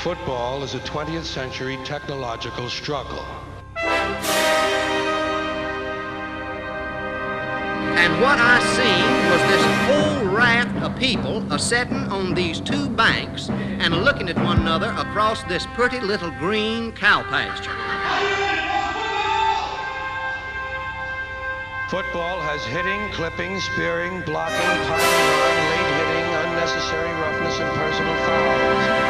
Football is a 20th century technological struggle. And what I seen was this whole raft of people a-setting on these two banks and looking at one another across this pretty little green cow pasture. Football has hitting, clipping, spearing, blocking, piling on, late hitting, unnecessary roughness, and personal fouls.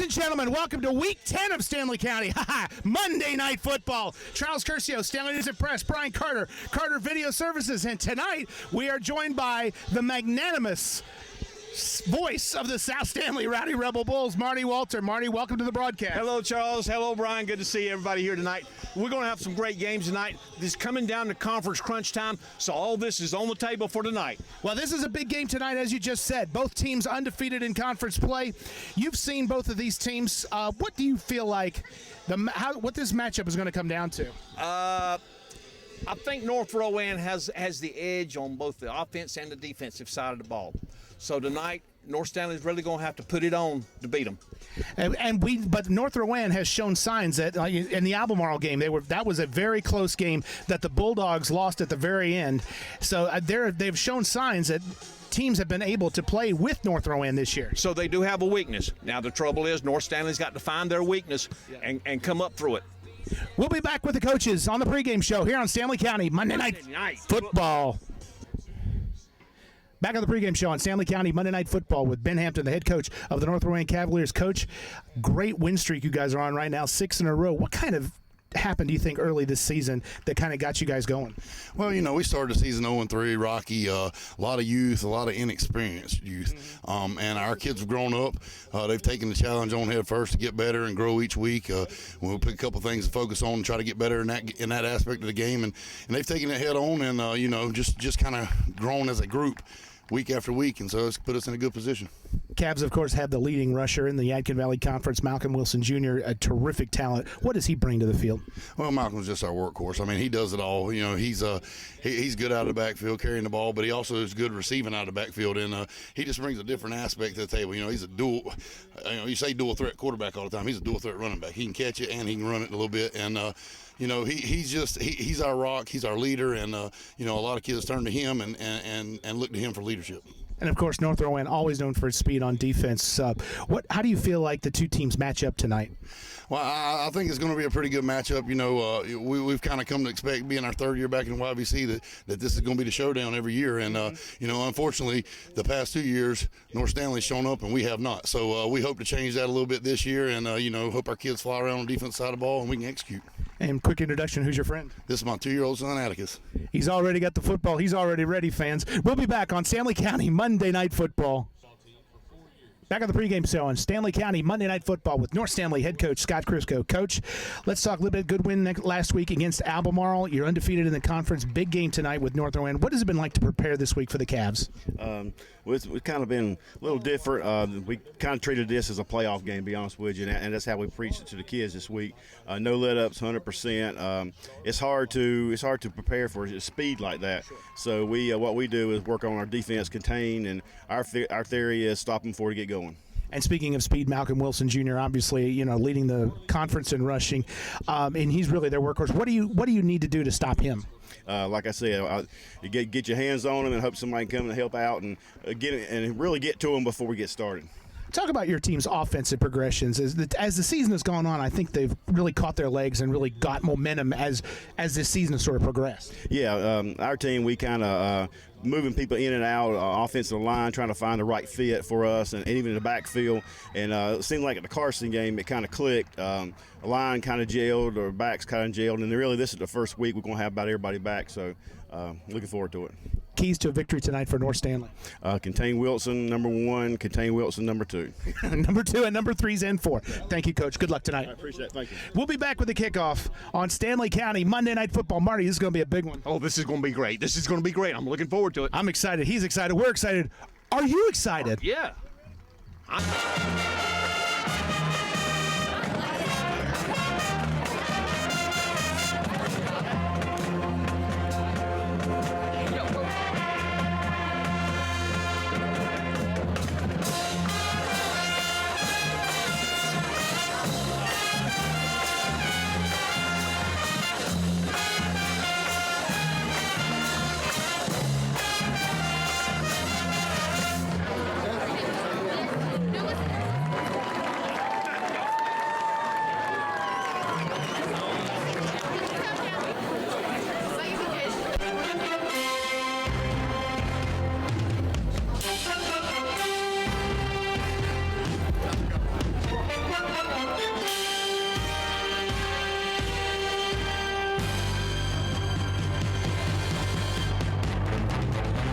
Gentlemen, welcome to Week 10 of Stanley County. Monday Night Football. Charles Curcio, Stanley News and Press, Brian Carter, Carter Video Services, and tonight we are joined by the magnanimous voice of the South Stanley Rowdy Rebel Bulls, Marty Walter. Marty, welcome to the broadcast. Hello, Charles. Hello, Brian. Good to see everybody here tonight. We're going to have some great games tonight. This is coming down to conference crunch time, so all this is on the table for tonight. Well, this is a big game tonight, as you just said. Both teams undefeated in conference play. You've seen both of these teams. What do you feel like what this matchup is going to come down to? I think North Rowan has the edge on both the offense and the defensive side of the ball. So tonight, North Stanley is really going to have to put it on to beat them. But North Rowan has shown signs that in the Albemarle game, that was a very close game that the Bulldogs lost at the very end. So they've shown signs that teams have been able to play with North Rowan this year. So they do have a weakness. Now the trouble is North Stanley's got to find their weakness and come up through it. We'll be back with the coaches on the pregame show here on Stanley County Monday Night Football. Back on the pregame show on Stanley County Monday Night Football with Ben Hampton, the head coach of the North Rowan Cavaliers. Coach, great win streak you guys are on right now, 6 in a row. What kind of happened, do you think, early this season that kind of got you guys going? Well, we started the season 0-3, rocky, a lot of youth, a lot of inexperienced youth. And our kids have grown up. They've taken the challenge on head first to get better and grow each week. We'll pick a couple things to focus on and try to get better in that aspect of the game. And they've taken it head on and, just kind of grown as a group week after week, and so it's put us in a good position. Cavs, of course, have the leading rusher in the Yadkin Valley Conference, Malcolm Wilson Jr., a terrific talent. What does he bring to the field? Well, Malcolm's just our workhorse. I mean, he does it all. He's good out of the backfield carrying the ball, but he also is good receiving out of the backfield, and he just brings a different aspect to the table. He's a dual, you say dual threat quarterback all the time. He's a dual threat running back. He can catch it and he can run it a little bit, and he's our rock. He's our leader, and a lot of kids turn to him and look to him for leadership. And of course, North Rowan always known for its speed on defense. How do you feel like the two teams match up tonight? Well, I think it's going to be a pretty good matchup. We've kind of come to expect, being our third year back in YVC, that this is going to be the showdown every year. And, unfortunately, the past 2 years, North Stanley's shown up and we have not. So we hope to change that a little bit this year and, hope our kids fly around on the defense side of the ball and we can execute. And quick introduction, who's your friend? This is my 2-year-old son, Atticus. He's already got the football. He's already ready, fans. We'll be back on Stanley County Monday Night Football. Back on the pregame show on Stanley County Monday Night Football with North Stanley head coach Scott Crisco. Coach, let's talk a little bit. Good win last week against Albemarle. You're undefeated in the conference. Big game tonight with North Rowan. What has it been like to prepare this week for the Cavs? It's kind of been a little different. We kind of treated this as a playoff game, to be honest with you, and that's how we preached it to the kids this week. No let-ups, 100%. It's hard to prepare for speed like that. So what we do is work on our defense, contain, and our theory is stop them before they get going. And speaking of speed, Malcolm Wilson Jr. obviously, leading the conference in rushing, and he's really their workhorse. What do you need to do to stop him? Like I said, you get your hands on him and hope somebody can come and help out and really get to him before we get started. Talk about your team's offensive progressions. As the season has gone on, I think they've really caught their legs and really got momentum as this season has sort of progressed. Yeah, our team, we kind of moving people in and out, offensive line, trying to find the right fit for us, and even in the backfield. And it seemed like at the Carson game, it kind of clicked. The line kind of gelled, or backs kind of gelled, and really this is the first week we're going to have about everybody back. So looking forward to it. Keys to a victory tonight for North Stanley. Contain Wilson, number 1. Contain Wilson, number 2. Number 2 and number 3's in 4. Thank you, Coach. Good luck tonight. I appreciate it. Thank you. We'll be back with the kickoff on Stanley County Monday Night Football. Marty, this is going to be a big one. Oh, this is going to be great. This is going to be great. I'm looking forward to it. I'm excited. He's excited. We're excited. Are you excited? Yeah.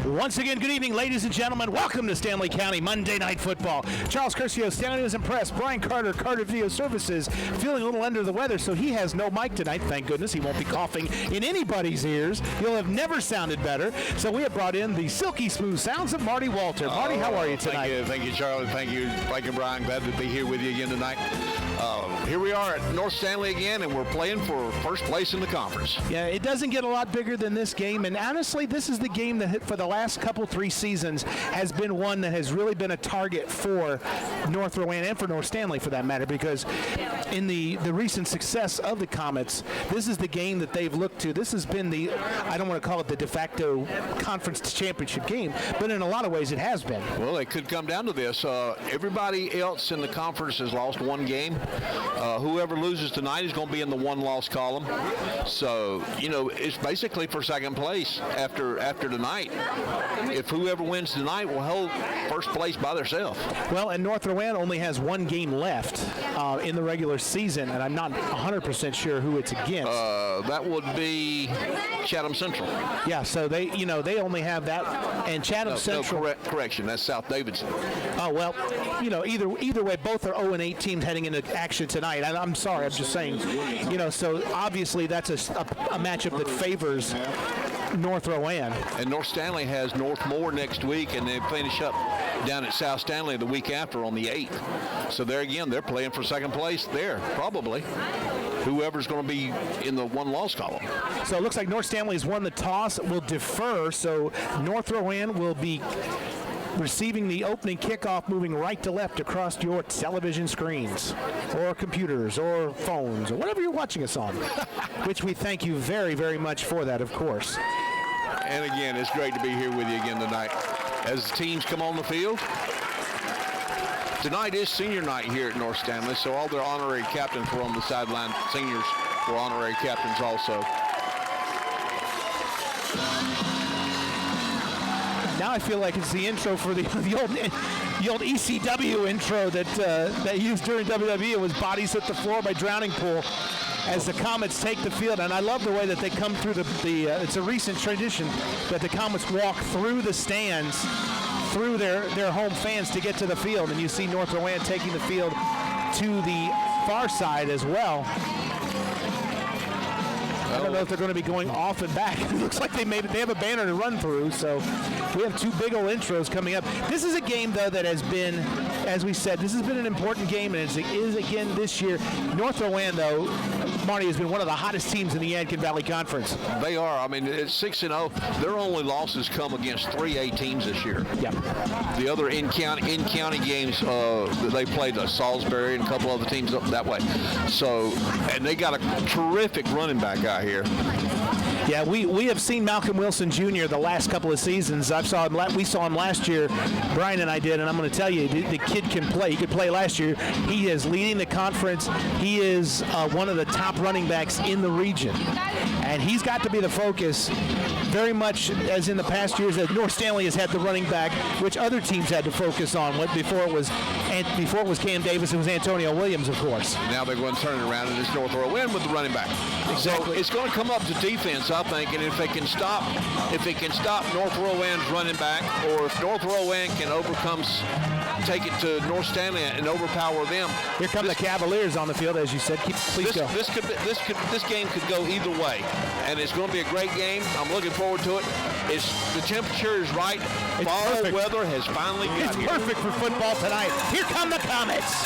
Once again, good evening, ladies and gentlemen. Welcome to Stanley County Monday Night Football. Charles Curcio, Stanley was impressed. Brian Carter, Carter Video Services, feeling a little under the weather, so he has no mic tonight. Thank goodness. He won't be coughing in anybody's ears. He'll have never sounded better. So we have brought in the silky smooth sounds of Marty Walter. Marty, how are you tonight? Thank you, Charlie. Thank you, Frank and Brian. Glad to be here with you again tonight. Here we are at North Stanley again, and we're playing for first place in the conference. Yeah, it doesn't get a lot bigger than this game, and honestly, this is the game that for the last couple, 3 seasons has been one that has really been a target for North Rowan and for North Stanley for that matter, because in the recent success of the Comets, this is the game that they've looked to. This has been the, I don't want to call it the de facto conference championship game, but in a lot of ways it has been. Well, it could come down to this. Everybody else in the conference has lost one game. Whoever loses tonight is going to be in the one-loss column. So, you know, it's basically for second place after tonight. If whoever wins tonight will hold first place by themselves. Well, and North Rowan only has 1 game left in the regular season, and I'm not 100% sure who it's against. That would be Chatham Central. Yeah, so they only have that, and Chatham Central. No, correction, that's South Davidson. Oh well, either way, both are 0-8 teams heading into action tonight. I'm sorry, I'm just saying, so obviously that's a matchup that favors North Rowan. And North Stanley has North Moore next week, and they finish up down at South Stanley the week after on the 8th. So there again, they're playing for second place there, probably. Whoever's going to be in the one-loss column. So it looks like North Stanley has won the toss, will defer, so North Rowan will be receiving the opening kickoff, moving right to left across your television screens or computers or phones or whatever you're watching us on, which we thank you very, very much for that, of course. And again, it's great to be here with you again tonight. As the teams come on the field, tonight is senior night here at North Stanley, so all their honorary captains were on the sideline. Seniors were honorary captains also. Now I feel like it's the intro for the old ECW intro that used during WWE. It was Bodies Hit the Floor by Drowning Pool as the Comets take the field. And I love the way that they come through it's a recent tradition that the Comets walk through the stands, through their home fans to get to the field. And you see North Rowan taking the field to the far side as well. I don't know if they're going to be going off and back. It looks like they have a banner to run through, so we have 2 big old intros coming up. This is a game, though, that has been, as we said, this has been an important game, and it is again this year. North Rowan, though, Marty, has been one of the hottest teams in the Yadkin Valley Conference. They are. I mean, it's 6-0. Their only losses come against 3A teams this year. Yeah. The other in-county games that they played, Salisbury and a couple other teams up that way. So, and they got a terrific running back out here. Yeah, we have seen Malcolm Wilson Jr. the last couple of seasons. We saw him last year. Brian and I did, and I'm going to tell you, the kid can play. He could play last year. He is leading the conference. He is one of the top running backs in the region, and he's got to be the focus very much as in the past years that North Stanley has had the running back, which other teams had to focus on. Before it was Cam Davis, it was Antonio Williams, of course. Now they're going to turn it around, and it's North Rowan with the running back. Exactly. So it's going to come up to defense, I think, and if they can stop North Rowan's running back, or if North Rowan can take it to North Stanley and overpower them. Here come the Cavaliers on the field, as you said. Please go. This game could go either way, and it's going to be a great game. I'm looking forward to it. The temperature is right. Fall weather has finally got here. It's perfect for football tonight. Here come the Comets.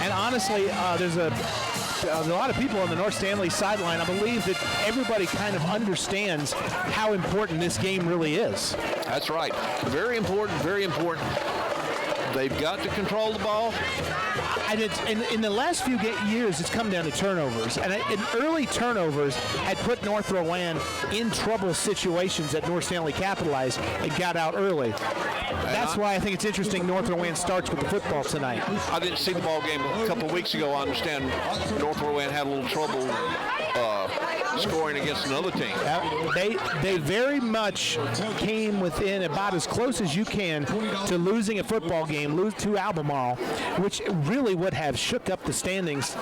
And honestly, there's a lot of people on the North Stanley sideline. I believe that everybody kind of understands how important this game really is. That's right. Very important, very important. They've got to control the ball. And in the last few years, it's come down to turnovers. And early turnovers had put North Rowan in trouble situations that North Stanley capitalized and got out early. That's why I think it's interesting North Rowan starts with the football tonight. I didn't see the ball game a couple of weeks ago. I understand North Rowan had a little trouble scoring against another team. They very much came within about as close as you can to losing a football game, lose to Albemarle, which really would have shook up the standings,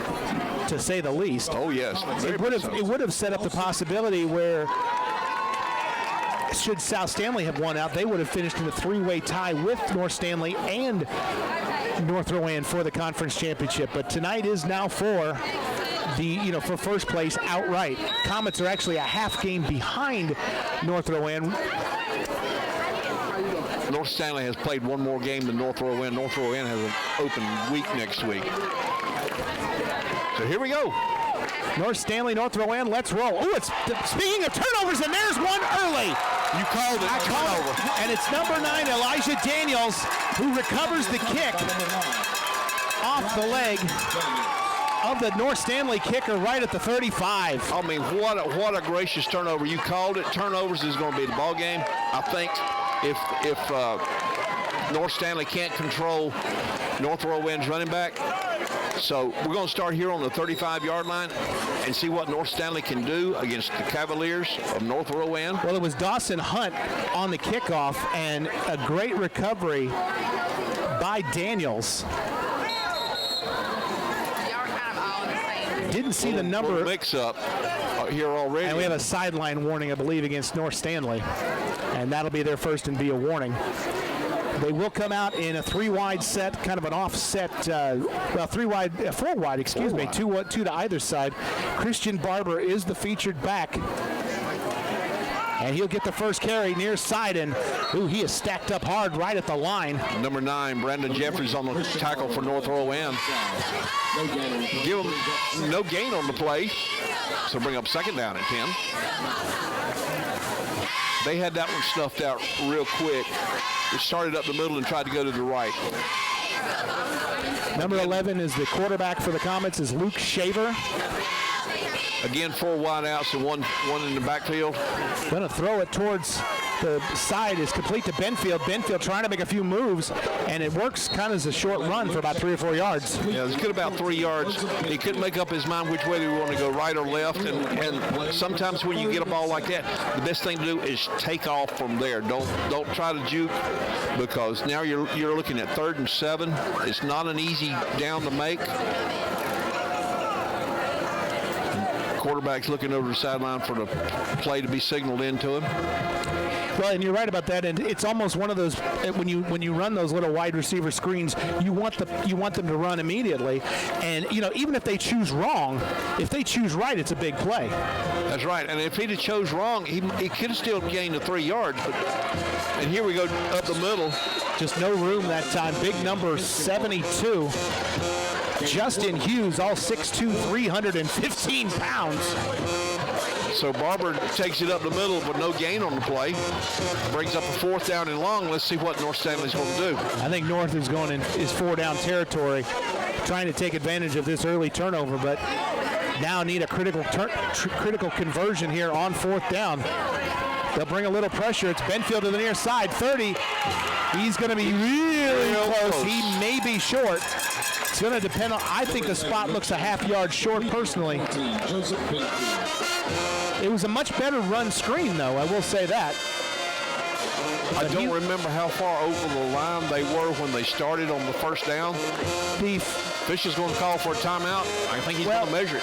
to say the least. Oh yes, it would have set up the possibility where, should South Stanley have won out, they would have finished in a three-way tie with North Stanley and North Rowan for the conference championship. But tonight is now for for first place outright. Comets are actually a half game behind North Rowan. North Stanley has played one more game than North Rowan. North Rowan has an open week next week. So here we go. North Stanley, North Rowan, let's roll. Oh, speaking of turnovers, and there's one early. You called it. Turnover. And it's number 9, Elijah Daniels, who recovers the kick off the leg of the North Stanley kicker right at the 35. I mean, what a gracious turnover. You called it. Turnovers is going to be the ball game. I think if North Stanley can't control North Rowan's running back, so we're going to start here on the 35-yard line and see what North Stanley can do against the Cavaliers of North Rowan. Well, it was Dawson Hunt on the kickoff, and a great recovery by Daniels. Didn't see the number. Mix-up here already. And we have a sideline warning, I believe, against North Stanley. And that'll be their first and be a warning. They will come out in a 3-wide set, kind of an offset, 4-wide, excuse me, two to either side. Christian Barber is the featured back. And he'll get the first carry near side, and he is stacked up hard right at the line. Number 9, Brandon Jeffries on the tackle for North Rowan. Give him no gain on the play, so bring up second down at 10. They had that one snuffed out real quick. It started up the middle and tried to go to the right. Number 11 is the quarterback for the Comets, is Luke Shaver. Again, 4 wide outs and one in the backfield. Going to throw it towards the side, is complete to Benfield. Benfield trying to make a few moves, and it works kind of as a short run for about 3 or 4 yards. Yeah, it's good about 3 yards. He couldn't make up his mind which way they want to go, right or left. And sometimes when you get a ball like that, the best thing to do is take off from there. Don't try to juke, because now you're looking at 3rd and 7. It's not an easy down to make. Quarterback's looking over the sideline for the play to be signaled into him. Well, and you're right about that, and it's almost one of those, when you run those little wide receiver screens, you want them to run immediately, and even if they choose wrong, if they choose right, it's a big play. That's right, and if he'd have chose wrong, he could have still gained the 3 yards. And here we go up the middle. Just no room that time. Big number 72. Justin Hughes, all 6'2", 315 pounds. So Barber takes it up the middle, but no gain on the play. Brings up a 4th down and long. Let's see what North Stanley's going to do. I think North is going in is 4-down territory, trying to take advantage of this early turnover, but now need a critical conversion here on 4th down. They'll bring a little pressure. It's Benfield to the near side, 30. He's going to be really close. He may be short. It's going to depend on, I think the spot looks a half-yard short personally. It was a much better run screen, though, I will say that. I don't remember how far over the line they were when they started on the first down. The official's going to call for a timeout. I think he's going to measure it.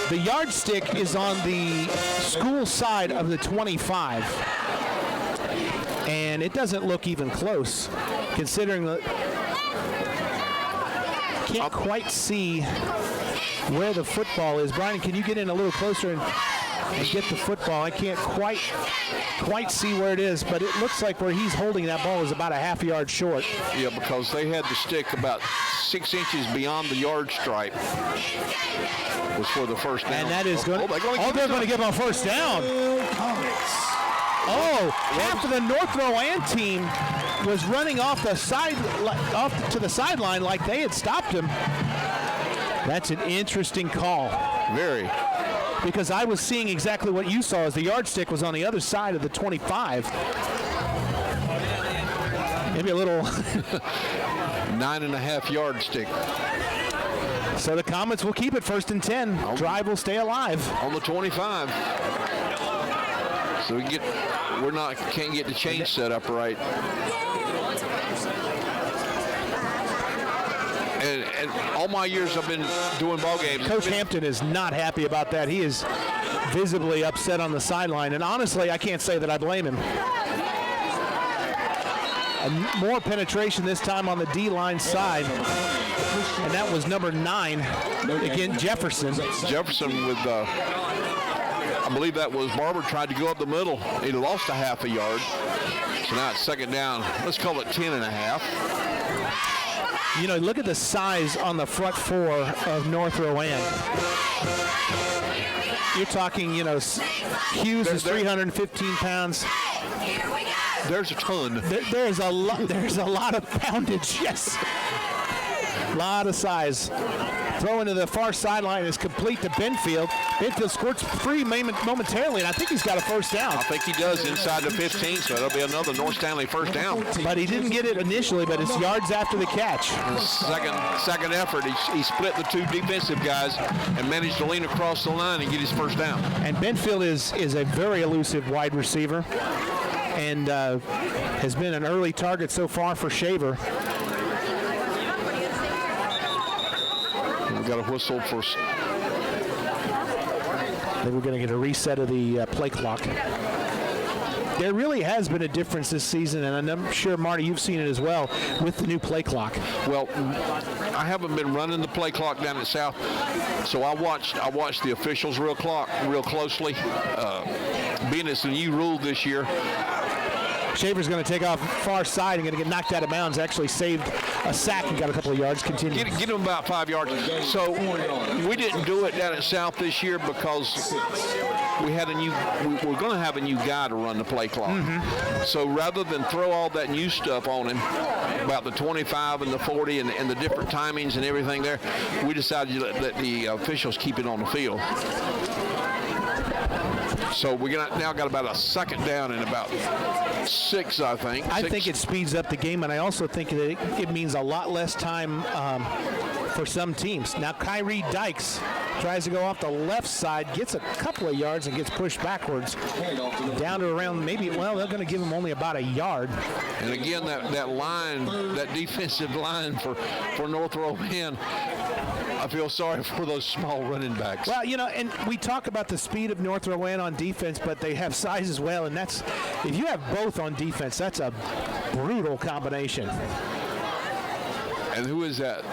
The yardstick is on the school side of the 25, and it doesn't look even close, considering that can't quite see where the football is. Brian, can you get in a little closer and get the football? I can't quite see where it is, but it looks like where he's holding that ball is about a half-yard short. Yeah, because they had the stick about 6 inches beyond the yard stripe. Was for the first down. And that is going to, they're going to give him a first down. Oh, half of the North Rowan team was running off to the sideline like they had stopped him. That's an interesting call. Very. Because I was seeing exactly what you saw as the yardstick was on the other side of the 25. Maybe a little 9.5 yardstick. So the Comets will keep it 1st and 10. Drive will stay alive. On the 25. So can't get the chain set up right. And all my years I've been doing ball games. Coach Hampton is not happy about that. He is visibly upset on the sideline. And honestly, I can't say that I blame him. More penetration this time on the D-line side. And that was number 9, again, Jefferson. Jefferson with, I believe that was Barber, tried to go up the middle. He lost a half a yard. So now it's 2nd down. Let's call it 10.5. You know, look at the size on the front 4 of North Rowan. You're talking, Hughes is 315 pounds. There's a ton. There's a lot of poundage, yes. A lot of size. Throw into the far sideline is complete to Benfield. Benfield squirts free momentarily, and I think he's got a first down. I think he does inside the 15, so it'll be another North Stanley first down. But he didn't get it initially, but it's yards after the catch. Second effort, he split the 2 defensive guys and managed to lean across the line and get his first down. And Benfield is a very elusive wide receiver and has been an early target so far for Shaver. We've got a whistle for... Then we're going to get a reset of the play clock. There really has been a difference this season, and I'm sure, Marty, you've seen it as well, with the new play clock. Well, I haven't been running the play clock down at South, so I watched the officials real closely. Being it's a new rule this year, Shaver's going to take off far side and going to get knocked out of bounds. Actually saved a sack and got a couple of yards. Continue. Get him about 5 yards. So we didn't do it down at South this year because we're going to have a new guy to run the play clock. Mm-hmm. So rather than throw all that new stuff on him about the 25 and the 40 and the different timings and everything there, we decided to let the officials keep it on the field. So we now got about a 2nd down and about 6, I think. I think it speeds up the game, and I also think that it means a lot less time for some teams. Now, Kyrie Dykes tries to go off the left side, gets a couple of yards, and gets pushed backwards down to around they're going to give him only about a yard. And again, that line, that defensive line for North Rowan, I feel sorry for those small running backs. Well, and we talk about the speed of North Rowan on defense, but they have size as well, and that's, if you have both on defense, that's a brutal combination. And who is that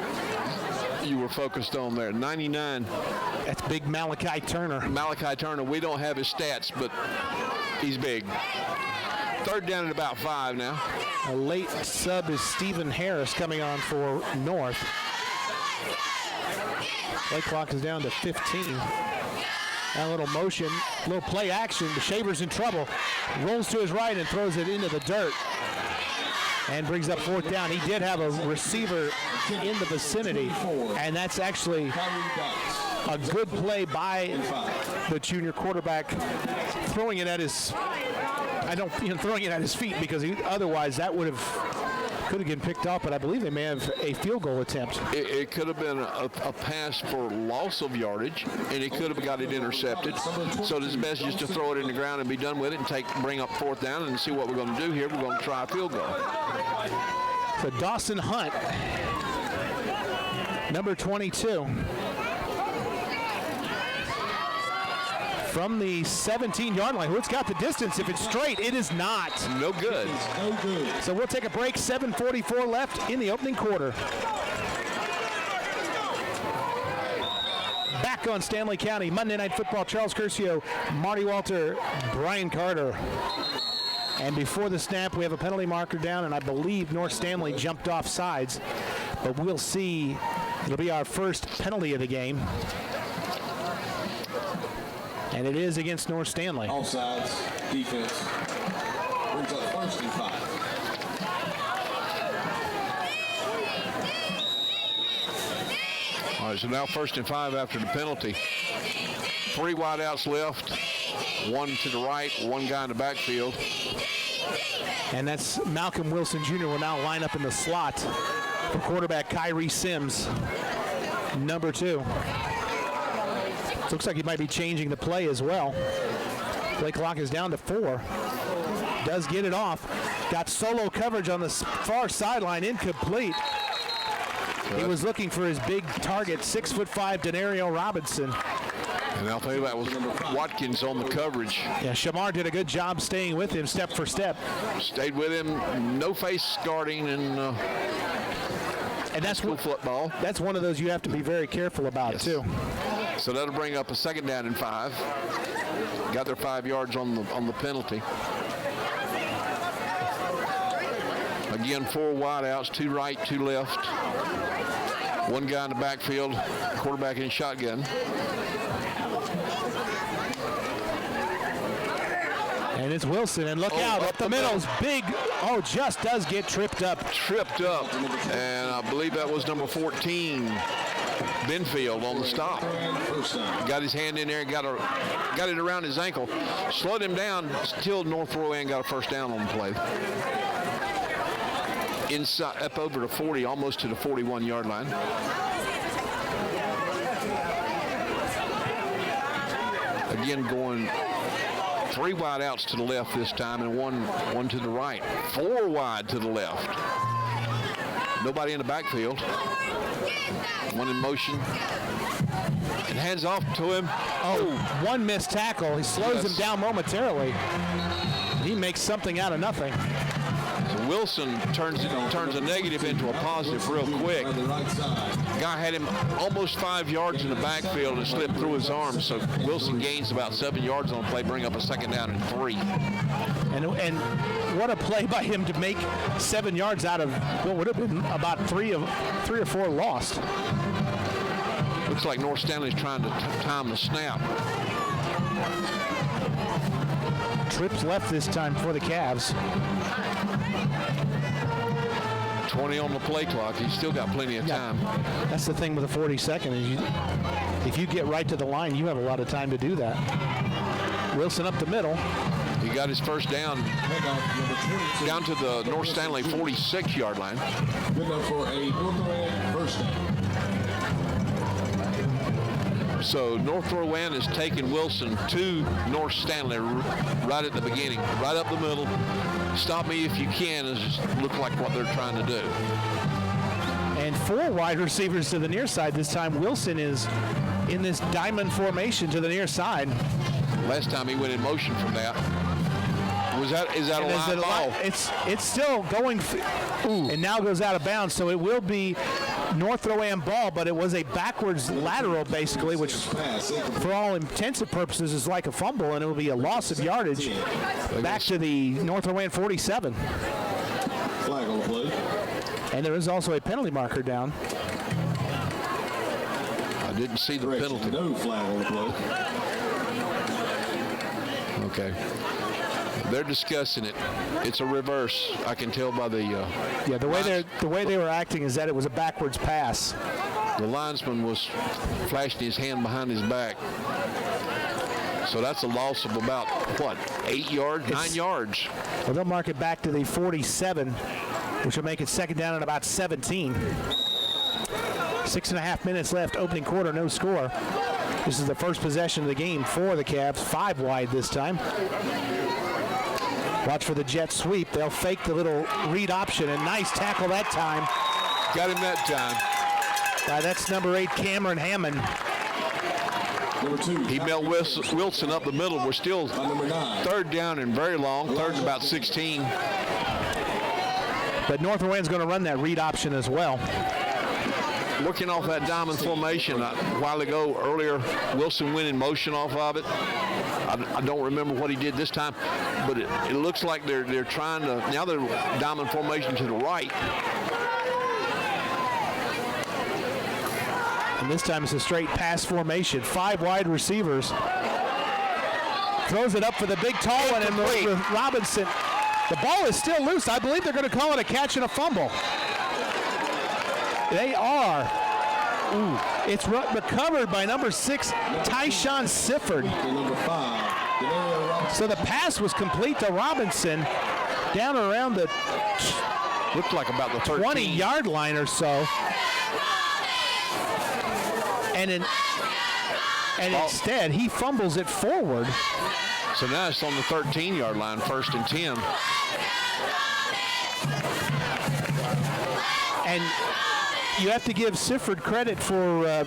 you were focused on there? 99. That's big Malachi Turner. Malachi Turner. We don't have his stats, but he's big. 3rd down at about 5 now. A late sub is Stephen Harris coming on for North. Play clock is down to 15. That little motion, little play action. The Shaver's in trouble. Rolls to his right and throws it into the dirt. And brings up 4th down. He did have a receiver in the vicinity. And that's actually a good play by the junior quarterback, throwing it at his, throwing it at his feet, because otherwise that could have been picked off, but I believe they may have a field goal attempt. It could have been a pass for loss of yardage, and it could have got it intercepted. So it's best just to throw it in the ground and be done with it and bring up fourth down and see what we're going to do here. We're going to try a field goal. So Dawson Hunt, number 22. From the 17-yard line. Who's got the distance? If it's straight, it is not. No good. So we'll take a break. 7:44 left in the opening quarter. Back on Stanley County Monday Night Football. Charles Curcio, Marty Walter, Brian Carter. And before the snap, we have a penalty marker down, and I believe North Stanley jumped off sides. But we'll see. It'll be our first penalty of the game. And it is against North Stanley. Offsides, defense. Brings up 1st and 5. All right, so now 1st and 5 after the penalty. 3 wideouts left. 1 to the right, 1 guy in the backfield. And that's Malcolm Wilson Jr. will now line up in the slot for quarterback Kyrie Sims, number 2. Looks like he might be changing the play as well. Play clock is down to 4. Does get it off. Got solo coverage on the far sideline, incomplete. He was looking for his big target, 6'5" Denario Robinson. And I'll tell you, that was Watkins on the coverage. Yeah, Shamar did a good job staying with him step for step. Stayed with him, no face guarding, and that's football. That's one of those you have to be very careful about, too. So that'll bring up a 2nd down and 5. Got their 5 yards on the penalty. Again, 4 wideouts, 2 right, 2 left. 1 guy in the backfield, quarterback in shotgun. And it's Wilson, and look out, up the middle's big. Oh, just does get tripped up. And I believe that was number 14, Benfield, on the stop. Got his hand in there and got it around his ankle. Slowed him down till North Rowan got a 1st down on the play. Inside, up over to 40, almost to the 41-yard line. Again, going 3 wideouts to the left this time and one to the right. 4 wide to the left. Nobody in the backfield. 1 in motion. And hands off to him. Oh, 1 missed tackle. He slows him down momentarily. He makes something out of nothing. So Wilson turns a negative into a positive real quick. Guy had him almost 5 yards in the backfield and slipped through his arms. So Wilson gains about 7 yards on the play, bring up a 2nd down and 3. And what a play by him to make 7 yards out of what would have been about 3 or 4 lost. Looks like North Stanley's trying to time the snap. Trips left this time for the Cavs. 20 on the play clock. He's still got plenty of time. That's the thing with the 42nd is if you get right to the line, you have a lot of time to do that. Wilson up the middle. He got his 1st down to the North Stanley 46-yard line. Good enough for a North Rowan 1st down. So North Rowan has taken Wilson to North Stanley right at the beginning, right up the middle. Stop me if you can is look like what they're trying to do. And 4 wide receivers to the near side. This time Wilson is in this diamond formation to the near side. Last time he went in motion from that. Is that a line ball? It's still going, and now goes out of bounds. So it will be North Rowan ball, but it was a backwards lateral basically, which for all intents and purposes is like a fumble, and it will be a loss of yardage back to the North Rowan 47. Flag on the play. And there is also a penalty marker down. I didn't see the penalty. No flag on the play. Okay. They're discussing it. It's a reverse. I can tell by the the way they were acting is that it was a backwards pass. The linesman was flashing his hand behind his back. So that's a loss of about, 8 yards, 9 yards. Well, they'll mark it back to the 47, which will make it second down and about 17. 6.5 minutes left, opening quarter, no score. This is the first possession of the game for the Cavs, 5 wide this time. Watch for the jet sweep. They'll fake the little read option, and nice tackle that time. Got him that time. That's number 8, Cameron Hammond. Number 2. He met Wilson up the middle. We're still Number 9. third down and very long, third and about 16. But North Rowan's going to run that read option as well. Working off that diamond formation a while ago, earlier, Wilson went in motion off of it. I don't remember what he did this time, but it looks like they're trying to, now they're diamond formation to the right. And this time it's a straight pass formation. 5 wide receivers. Throws it up for the big tall one, and Robinson. The ball is still loose. I believe they're going to call it a catch and a fumble. They are. Ooh. It's recovered by number 6, Tyshawn Sifford. Number 5. So the pass was complete to Robinson down around the Looked like about the 20-yard line or so. And instead, he fumbles it forward. So now it's on the 13-yard line, 1st and 10. And you have to give Sifford credit for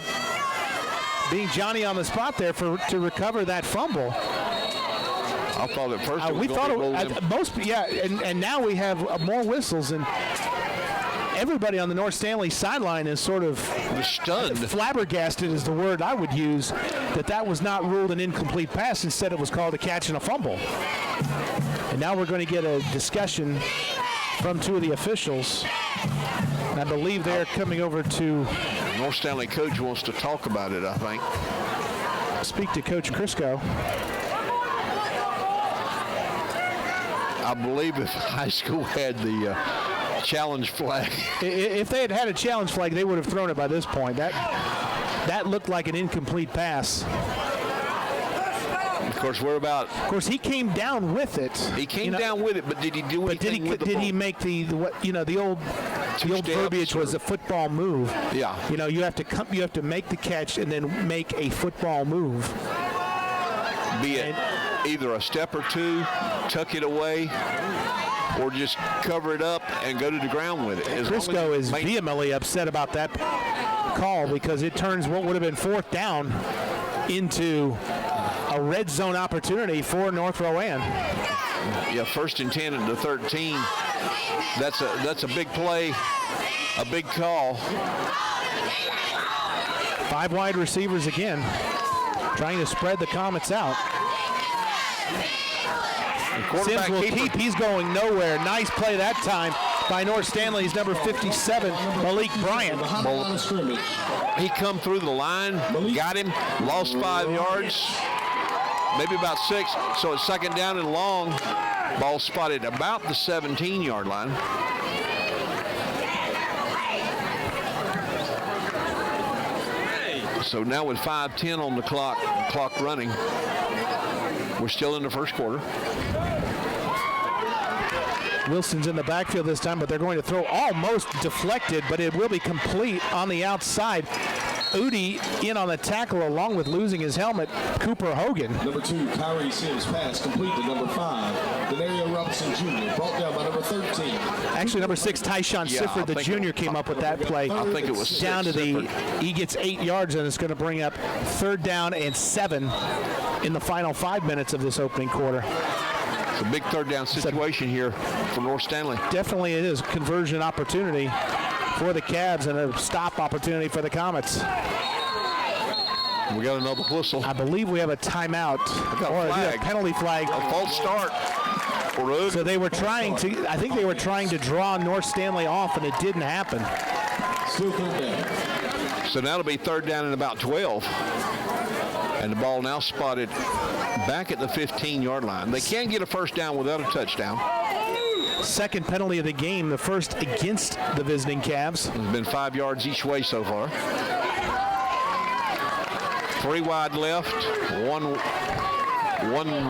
being Johnny on the spot there to recover that fumble. I thought at first it was we thought and now we have more whistles, and everybody on the North Stanley sideline is sort of stunned. Flabbergasted is the word I would use, that was not ruled an incomplete pass. Instead, it was called a catch and a fumble. And now we're going to get a discussion from 2 of the officials. And I believe they're coming over to... North Stanley coach wants to talk about it, I think. Speak to Coach Crisco. I believe if high school had the challenge flag. If they had had a challenge flag, they would have thrown it by this point. That looked like an incomplete pass. Of course, we're about. Of course, he came down with it. He came down with it, but did he do anything with the ball? Did he make the old verbiage was a football move? Yeah. You have to make the catch and then make a football move. Be it either a step or 2, tuck it away, or just cover it up and go to the ground with it. Crisco is vehemently upset about that call because it turns what would have been 4th down into a red zone opportunity for North Rowan. Yeah, 1st and 10 and the 13. That's a big play, a big call. 5 wide receivers again, trying to spread the Comets out. Sims will keep. He's going nowhere. Nice play that time by North Stanley's number 57, Malik Bryant. He come through the line, got him, lost 5 yards, maybe about 6. So it's 2nd down and long. Ball spotted about the 17-yard line. So now with 5:10 on the clock running, we're still in the first quarter. Wilson's in the backfield this time, but they're going to throw almost deflected, but it will be complete on the outside. Udi in on the tackle along with losing his helmet, Cooper Hogan. Number 2, Kyrie Sims, pass complete to number 5, Denario Robinson Jr., brought down by number 13. Actually, number 6, Tyshawn Sifford, the junior, came up with that play. I think it was down to he gets 8 yards, and it's going to bring up 3rd down and 7 in the final 5 minutes of this opening quarter. It's a big 3rd down situation here for North Stanley. Definitely it is. Conversion opportunity for the Cavs and a stop opportunity for the Comets. We got another whistle. I believe we have a timeout or a penalty flag. A false start. So they were trying to, I think they were trying to draw North Stanley off, and it didn't happen. Still 3rd down. So now it'll be 3rd down and about 12. And the ball now spotted back at the 15-yard line. They can't get a first down without a touchdown. Second penalty of the game, the first against the visiting Cavs. There's been 5 yards each way so far. 3 wide left, one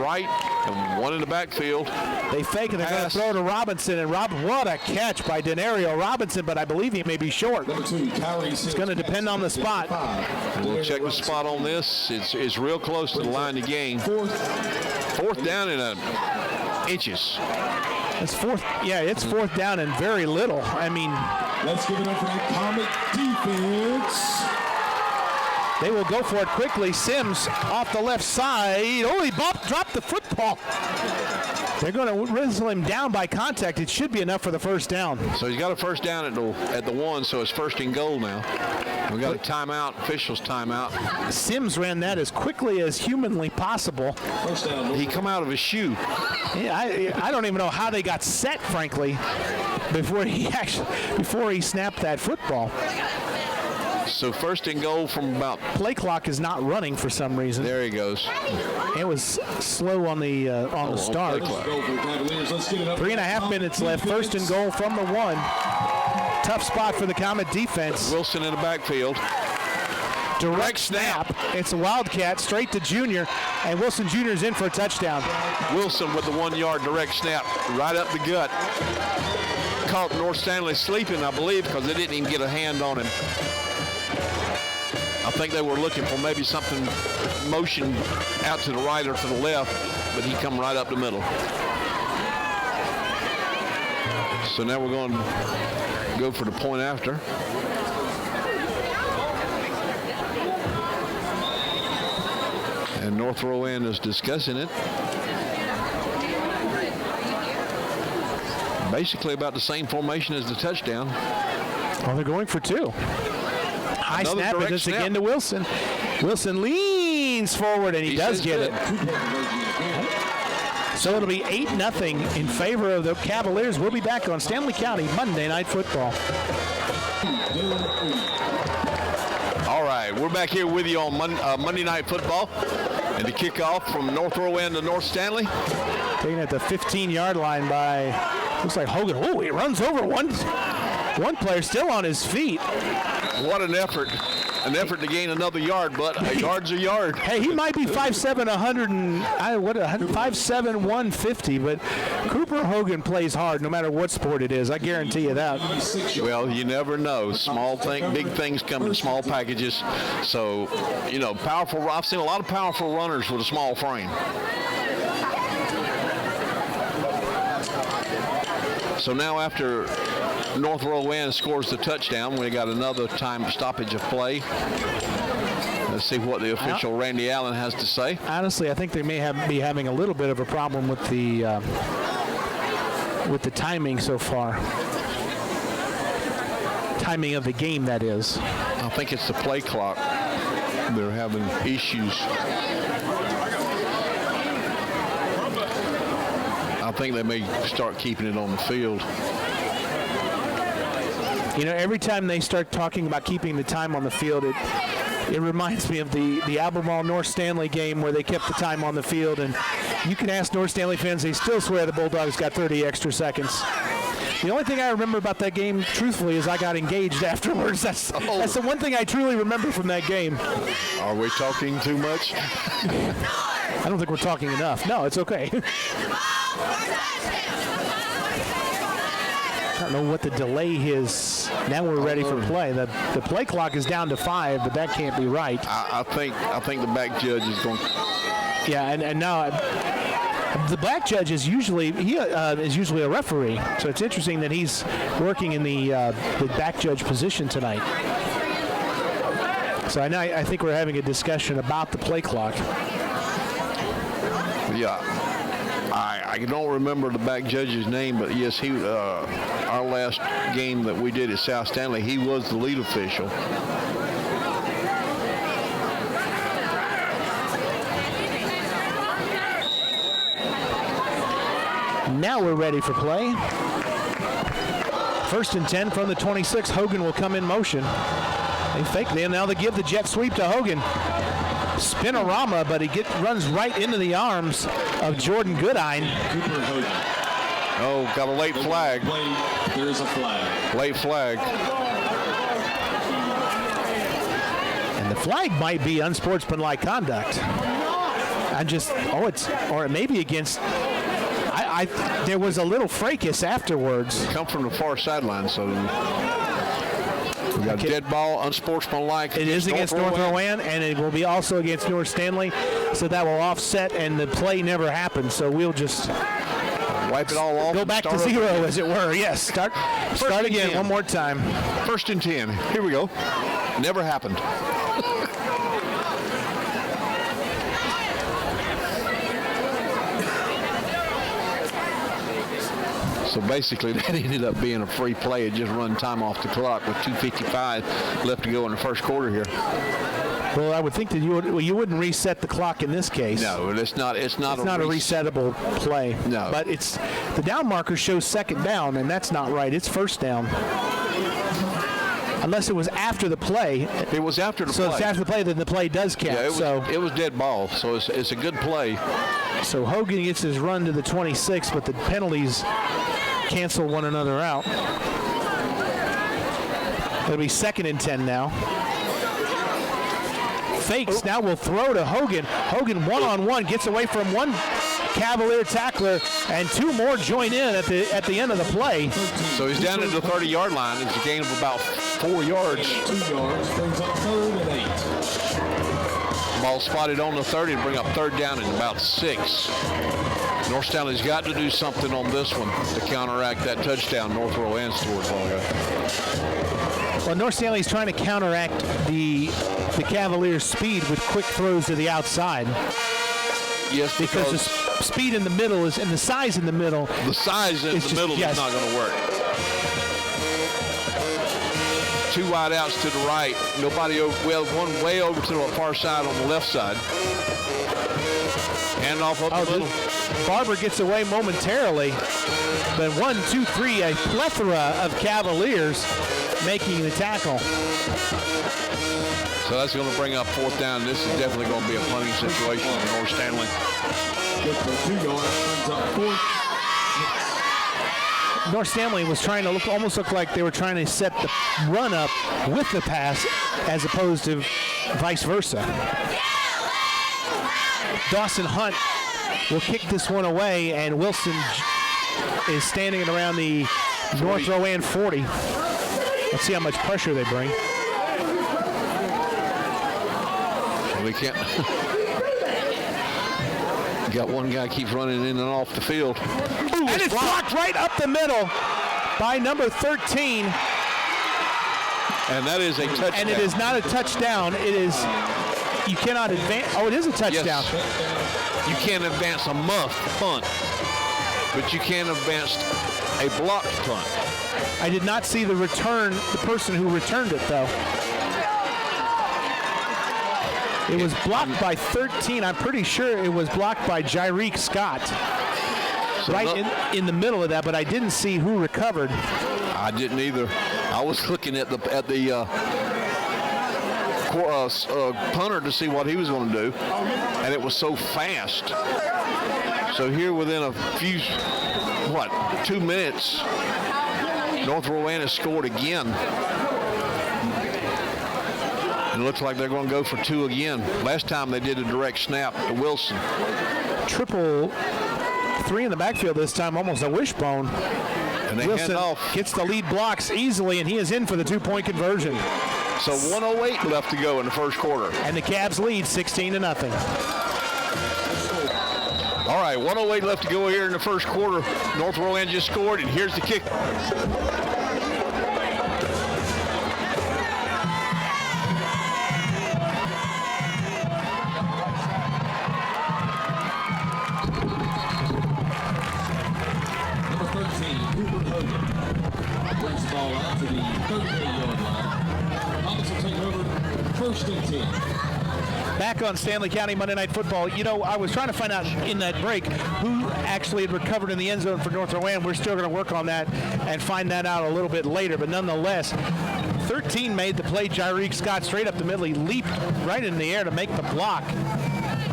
right, and 1 in the backfield. They fake it. They're going to throw to Robinson, and what a catch by Denario Robinson, but I believe he may be short. It's going to depend on the spot. We'll check the spot on this. It's real close to the line of game. 4th down in inches. It's 4th. Yeah, it's 4th down and very little. I mean, let's give it up for that Comet defense. They will go for it quickly. Sims off the left side. Oh, he dropped the football. They're going to whistle him down by contact. It should be enough for the first down. So he's got a first down at the 1, so it's 1st and goal now. We got a timeout, officials timeout. Sims ran that as quickly as humanly possible. First down. He come out of his shoe. Yeah, I don't even know how they got set, frankly, before he snapped that football. So 1st and goal from about. Play clock is not running for some reason. There he goes. It was slow on the start. 3.5 minutes left. 1st and goal from the 1. Tough spot for the Comet defense. Wilson in the backfield. Direct snap. It's a Wildcat straight to Junior, and Wilson Jr. is in for a touchdown. Wilson with the 1-yard direct snap right up the gut. Caught North Stanley sleeping, I believe, because they didn't even get a hand on him. I think they were looking for maybe something motion out to the right or to the left, but he come right up the middle. So now we're going to go for the point after. And North Rowan is discussing it. Basically about the same formation as the touchdown. Well, they're going for 2. High snap, and this again to Wilson. Wilson leans forward, and he does get it. So it'll be 8-0 in favor of the Cavaliers. We'll be back on Stanley County Monday Night Football. All right, we're back here with you on Monday Night Football. And the kickoff from North Rowan to North Stanley. Taken at the 15-yard line by, looks like Hogan. Oh, he runs over one player still on his feet. What an effort. An effort to gain another yard, but a yard's a yard. Hey, he might be 5'7", 5'7", 150, but Cooper Hogan plays hard no matter what sport it is. I guarantee you that. Well, you never know. Big things come in small packages. So, you know, powerful. I've seen a lot of powerful runners with a small frame. So now after North Rowan scores the touchdown, we got another time stoppage of play. Let's see what the official Randy Allen has to say. Honestly, I think they may be having a little bit of a problem with the timing so far. Timing of the game, that is. I think it's the play clock. They're having issues. I think they may start keeping it on the field. You know, every time they start talking about keeping the time on the field, it reminds me of the Albemarle North Stanley game where they kept the time on the field. And you can ask North Stanley fans, they still swear the Bulldogs got 30 extra seconds. The only thing I remember about that game, truthfully, is I got engaged afterwards. That's the one thing I truly remember from that game. Are we talking too much? I don't think we're talking enough. No, it's okay. I don't know what the delay is. Now we're ready for play. The play clock is down to 5, but that can't be right. I think the back judge is going. Yeah, and now the back judge is usually a referee. So it's interesting that he's working in the back judge position tonight. So I think we're having a discussion about the play clock. Yeah. I don't remember the back judge's name, but yes, he. Our last game that we did at South Stanley, he was the lead official. Now we're ready for play. 1st and 10 from the 26. Hogan will come in motion. They fake it. Now they give the jet sweep to Hogan. Spinorama, but he runs right into the arms of Jordan Goodine. Cooper Hogan. Oh, got a late flag. There's a flag. Late flag. And the flag might be unsportsmanlike conduct. Or it may be against. There was a little fracas afterwards. Come from the far sideline, so we got dead ball, unsportsmanlike. It is against North Rowan, and it will be also against North Stanley, so that will offset, and the play never happened. So we'll just wipe it all off. Go back to zero, as it were. Yes, start again 10. One more time. 1st and 10. Here we go. Never happened. So basically, that ended up being a free play. It just run time off the clock with 2:55 left to go in the first quarter here. Well, I would think that you wouldn't reset the clock in this case. No, it's not a resettable play. No, but the down marker shows 2nd down, and that's not right. It's 1st down. Unless it was after the play. It was after the play. So if it's after the play, then the play does count. Yeah, it was dead ball, so it's a good play. So Hogan gets his run to the 26, but the penalties cancel one another out. It'll be 2nd and 10 now. Fakes. Now will throw to Hogan. Hogan one-on-one gets away from one Cavalier tackler, and 2 more join in at the end of the play. So he's down at the 30-yard line. It's a gain of about 4 yards. 2 yards brings up 3rd and 8. Ball spotted on the 30 to bring up 3rd down and about 6. North Stanley's got to do something on this one to counteract that touchdown North Rowan scored. Well, North Stanley's trying to counteract the Cavaliers' speed with quick throws to the outside. Yes, because the speed in the middle and the size in the middle. The size in the middle is not going to work. 2 wide outs to the right. Nobody over. Well, one way over to the far side on the left side. Hand off up the middle. Barber gets away momentarily, but 1, 2, 3, a plethora of Cavaliers making the tackle. So that's going to bring up 4th down. This is definitely going to be a punting situation for North Stanley. North Stanley was trying to almost look like they were trying to set the run up with the pass as opposed to vice versa. Dawson Hunt will kick this one away, and Wilson is standing at around the North Rowan 40. Let's see how much pressure they bring. We can't. Got one guy keeps running in and off the field. Ooh, and it's blocked right up the middle by number 13. And that is a touchdown. And it is not a touchdown. It is, you cannot advance. Oh, it is a touchdown. Yes. You can't advance a muff punt, but you can advance a blocked punt. I did not see the person who returned it, though. It was blocked by 13. I'm pretty sure it was blocked by Jairique Scott. So right in the middle of that, but I didn't see who recovered. I didn't either. I was looking at the punter to see what he was going to do, and it was so fast. So here within a few, 2 minutes, North Rowan has scored again. And it looks like they're going to go for 2 again. Last time they did a direct snap to Wilson. Triple 3 in the backfield this time, almost a wishbone. And they Wilson hand off. Gets the lead blocks easily, and he is in for the 2-point conversion. So 1:08 left to go in the first quarter. And the Cavs lead 16-0. All right, 1:08 left to go here in the first quarter. North Rowan just scored, and here's the kick. Back on Stanley County Monday Night Football. You know, I was trying to find out in that break who actually had recovered in the end zone for North Rowan. We're still going to work on that and find that out a little bit later. But nonetheless, 13 made the play. Jairique Scott straight up the middle. He leaped right in the air to make the block.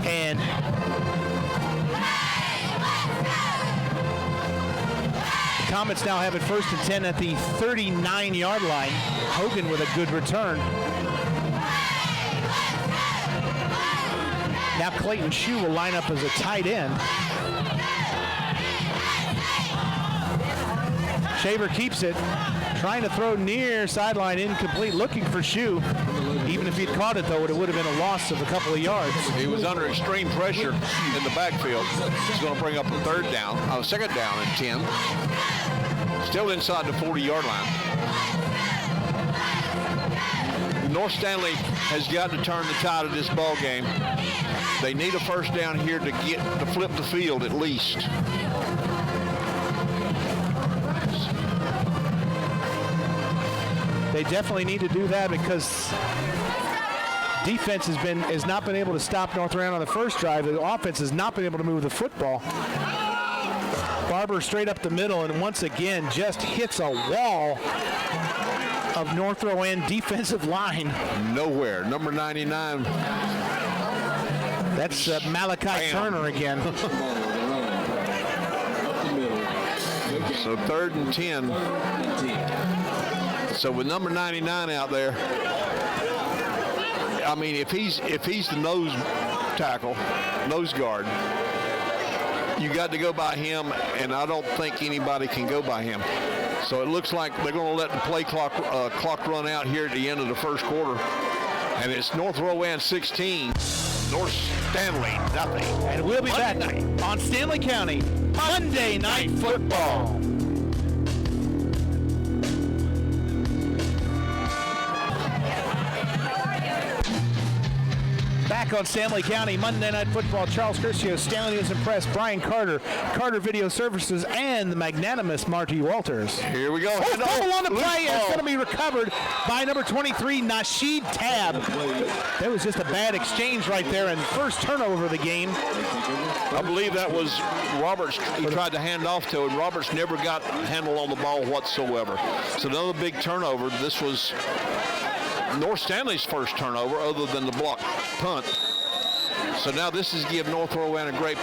And the Comets now have it 1st and 10 at the 39-yard line. Hogan with a good return. Now Clayton Shue will line up as a tight end. Shaver keeps it, trying to throw near sideline, incomplete, looking for Shue. Even if he'd caught it, though, it would have been a loss of a couple of yards. He was under extreme pressure in the backfield. He's going to bring up a second down and 10. Still inside the 40-yard line. North Stanley has got to turn the tide of this ball game. They need a first down here to flip the field at least. They definitely need to do that because defense has not been able to stop North Rowan on the first drive. The offense has not been able to move the football. Barber straight up the middle and once again just hits a wall of North Rowan defensive line. Nowhere. Number 99. That's Malachi Turner again. So 3rd and 10. So with number 99 out there, I mean, if he's the nose guard, you got to go by him, and I don't think anybody can go by him. So it looks like they're going to let the play clock run out here at the end of the first quarter, and it's North Rowan 16, North Stanley nothing. And we'll be back on Stanley County Monday Night Football. Back on Stanley County Monday Night Football, Charles Curcio, Stanley News and Press, Brian Carter, Carter Video Services, and the magnanimous Marty Walters. Here we go. Fumble on the play, and it's going to be recovered by number 23, Nasheed Tab. That was just a bad exchange right there, and first turnover of the game. I believe that was Roberts. He tried to hand off to him. Roberts never got a handle on the ball whatsoever. So another big turnover. This was North Stanley's first turnover other than the block punt. So now this is give North Rowan a great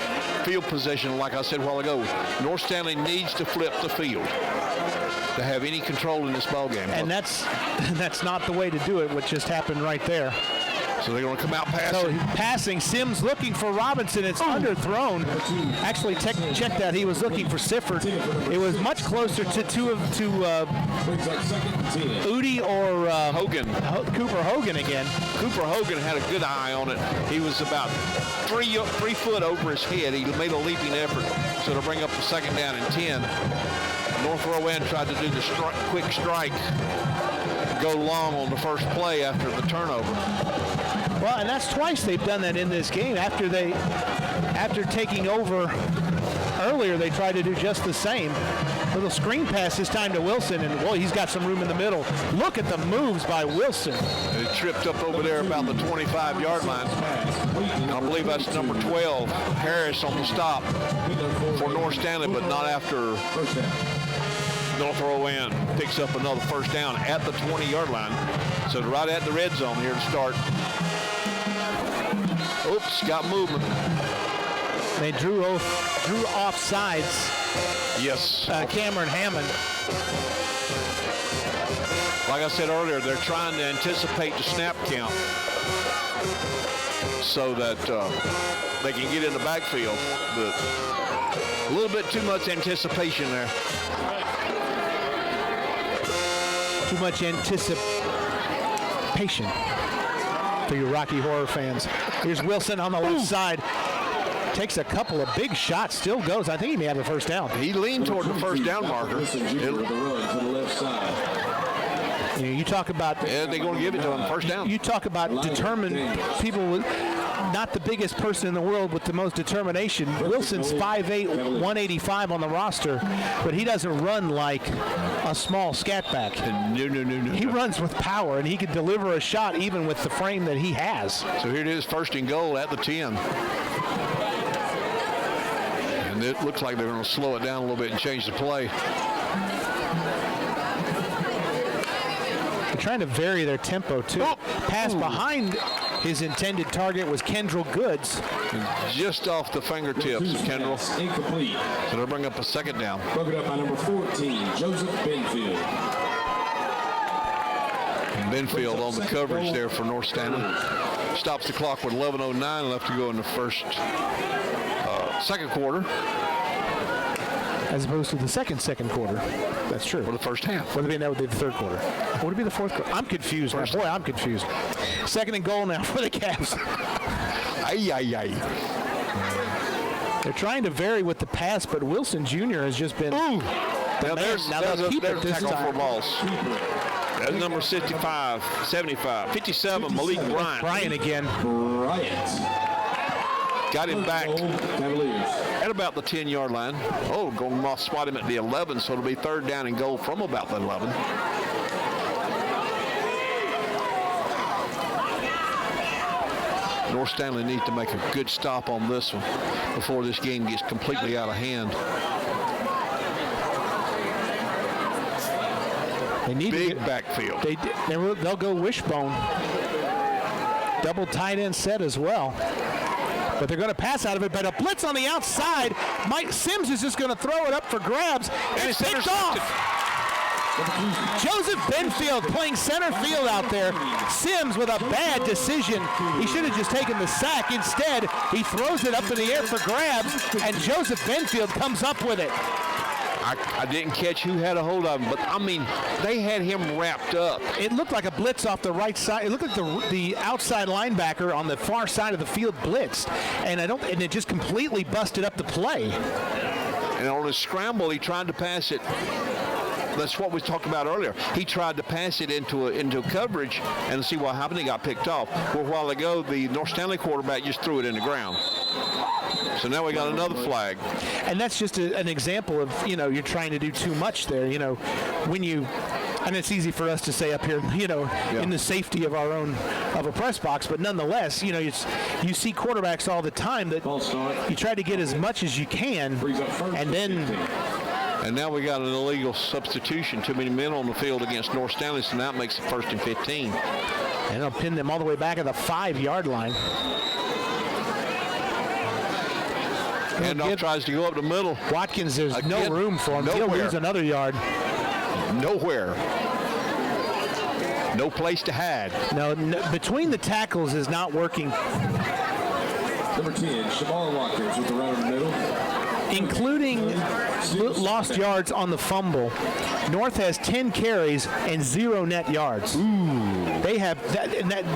field position. Like I said a while ago, North Stanley needs to flip the field to have any control in this ball game. And that's not the way to do it, what just happened right there. So they're going to come out passing. So passing, Sims looking for Robinson. It's underthrown. Actually, check that. He was looking for Sifford. It was much closer to Udi or Hogan. Cooper Hogan again. Cooper Hogan had a good eye on it. He was about 3 foot over his head. He made a leaping effort. So to bring up the second down and 10. North Rowan tried to do the quick strike, go long on the first play after the turnover. Well, and that's twice they've done that in this game. After taking over earlier, they tried to do just the same. Little screen pass this time to Wilson, and boy, he's got some room in the middle. Look at the moves by Wilson. He tripped up over there about the 25-yard line. I believe that's number 12, Harris, on the stop for North Stanley, but not after North Rowan picks up another first down at the 20-yard line. So right at the red zone here to start. Oops, got movement. They drew off sides. Yes. Cameron Hammond. Like I said earlier, they're trying to anticipate the snap count so that they can get in the backfield. But a little bit too much anticipation there. Too much anticipation for you Rocky Horror fans. Here's Wilson on the left side. Takes a couple of big shots, still goes. I think he may have the first down. He leaned toward the first down marker. You talk about... Yeah, they're going to give it to him, first down. You talk about determined people with not the biggest person in the world with the most determination. Wilson's 5'8", 185 on the roster, but he doesn't run like a small scatback. No. He runs with power, and he can deliver a shot even with the frame that he has. So here it is, first and goal at the 10. And it looks like they're going to slow it down a little bit and change the play. The trying to vary their tempo, too. Pass behind his intended target was Kendall Goods. Just off the fingertips of Kendall. Incomplete. So they'll bring up a second down. Broken up by number 14, Joseph Benfield. Benfield on the coverage there for North Stanley. Stops the clock with 11:09 left to go in the second quarter. As opposed to the second quarter. That's true. For the first half. Would it be that would be the third quarter? Would it be the fourth quarter? I'm confused now. Boy, I'm confused. Second and goal now for the Cavs. They're trying to vary with the pass, but Wilson Jr. has just been. Now there's a tackle for balls. That's number 65, 75, 57, Malik Bryant. Bryant again. Got him back Cavaliers. at about the 10-yard line. Oh, going to spot him at the 11, so it'll be third down and goal from about the 11. North Stanley needs to make a good stop on this one before this game gets completely out of hand. They need Big backfield. They'll go wishbone. Double tight end set as well. But they're going to pass out of it. But a blitz on the outside. Mike Sims is just going to throw it up for grabs. And it's picked off. Joseph Benfield playing center field out there. Sims with a bad decision. He should have just taken the sack. Instead, he throws it up in the air for grabs. And Joseph Benfield comes up with it. I didn't catch who had a hold of him, but I mean, they had him wrapped up. It looked like a blitz off the right side. It looked like the outside linebacker on the far side of the field blitzed, and it just completely busted up the play. And on a scramble, he tried to pass it. That's what we talked about earlier. He tried to pass it into coverage and see what happened. He got picked off. Well, a while ago, the North Stanley quarterback just threw it in the ground. So now we got another flag. And that's just an example of, you're trying to do too much there. And it's easy for us to say up here, in the safety of a press box, but nonetheless, you see quarterbacks all the time that you try to get as much as you can, and then. And now we got an illegal substitution. Too many men on the field against North Stanley, so now it makes it 1st and 15. And it'll pin them all the way back at the 5-yard line. Handoff tries to go up the middle. Watkins, there's no room for him. Nowhere. He'll lose another yard. Nowhere. No place to hide. No, between the tackles is not working. Number 10, Shamar Watkins with the run in the middle. Including lost yards on the fumble. North has 10 carries and 0 net yards. They have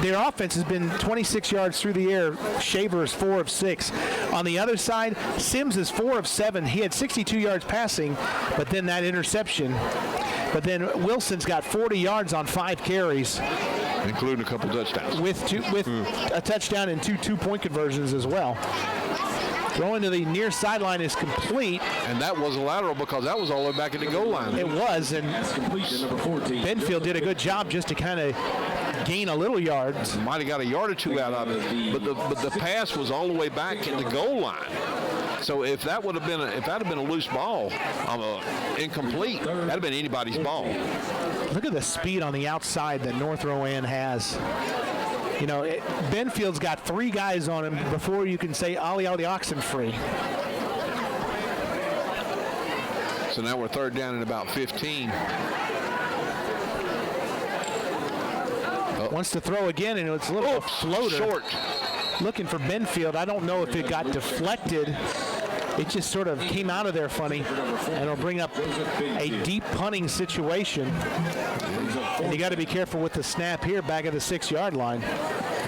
their offense has been 26 yards through the air. Shaver is 4 of 6. On the other side, Sims is 4 of 7. He had 62 yards passing, but then that interception. But then Wilson's got 40 yards on 5 carries, including a couple touchdowns. With a touchdown and 2 two-point conversions as well. Throwing to the near sideline is complete. And that was a lateral because that was all the way back at the goal line. It was, and Benfield did a good job just to kind of gain a little yards. Might have got a yard or two out of it, but the pass was all the way back at the goal line. So if that would have been a loose ball, incomplete, that'd have been anybody's ball. Look at the speed on the outside that North Rowan has. Benfield's got 3 guys on him before you can say Ollie oxen free. So now we're third down at about 15. Wants to throw again, and it's a little floater. Short. Looking for Benfield. I don't know if it got deflected. It just sort of came out of there funny, and it'll bring up a deep punting situation. And you got to be careful with the snap here back at the 6-yard line.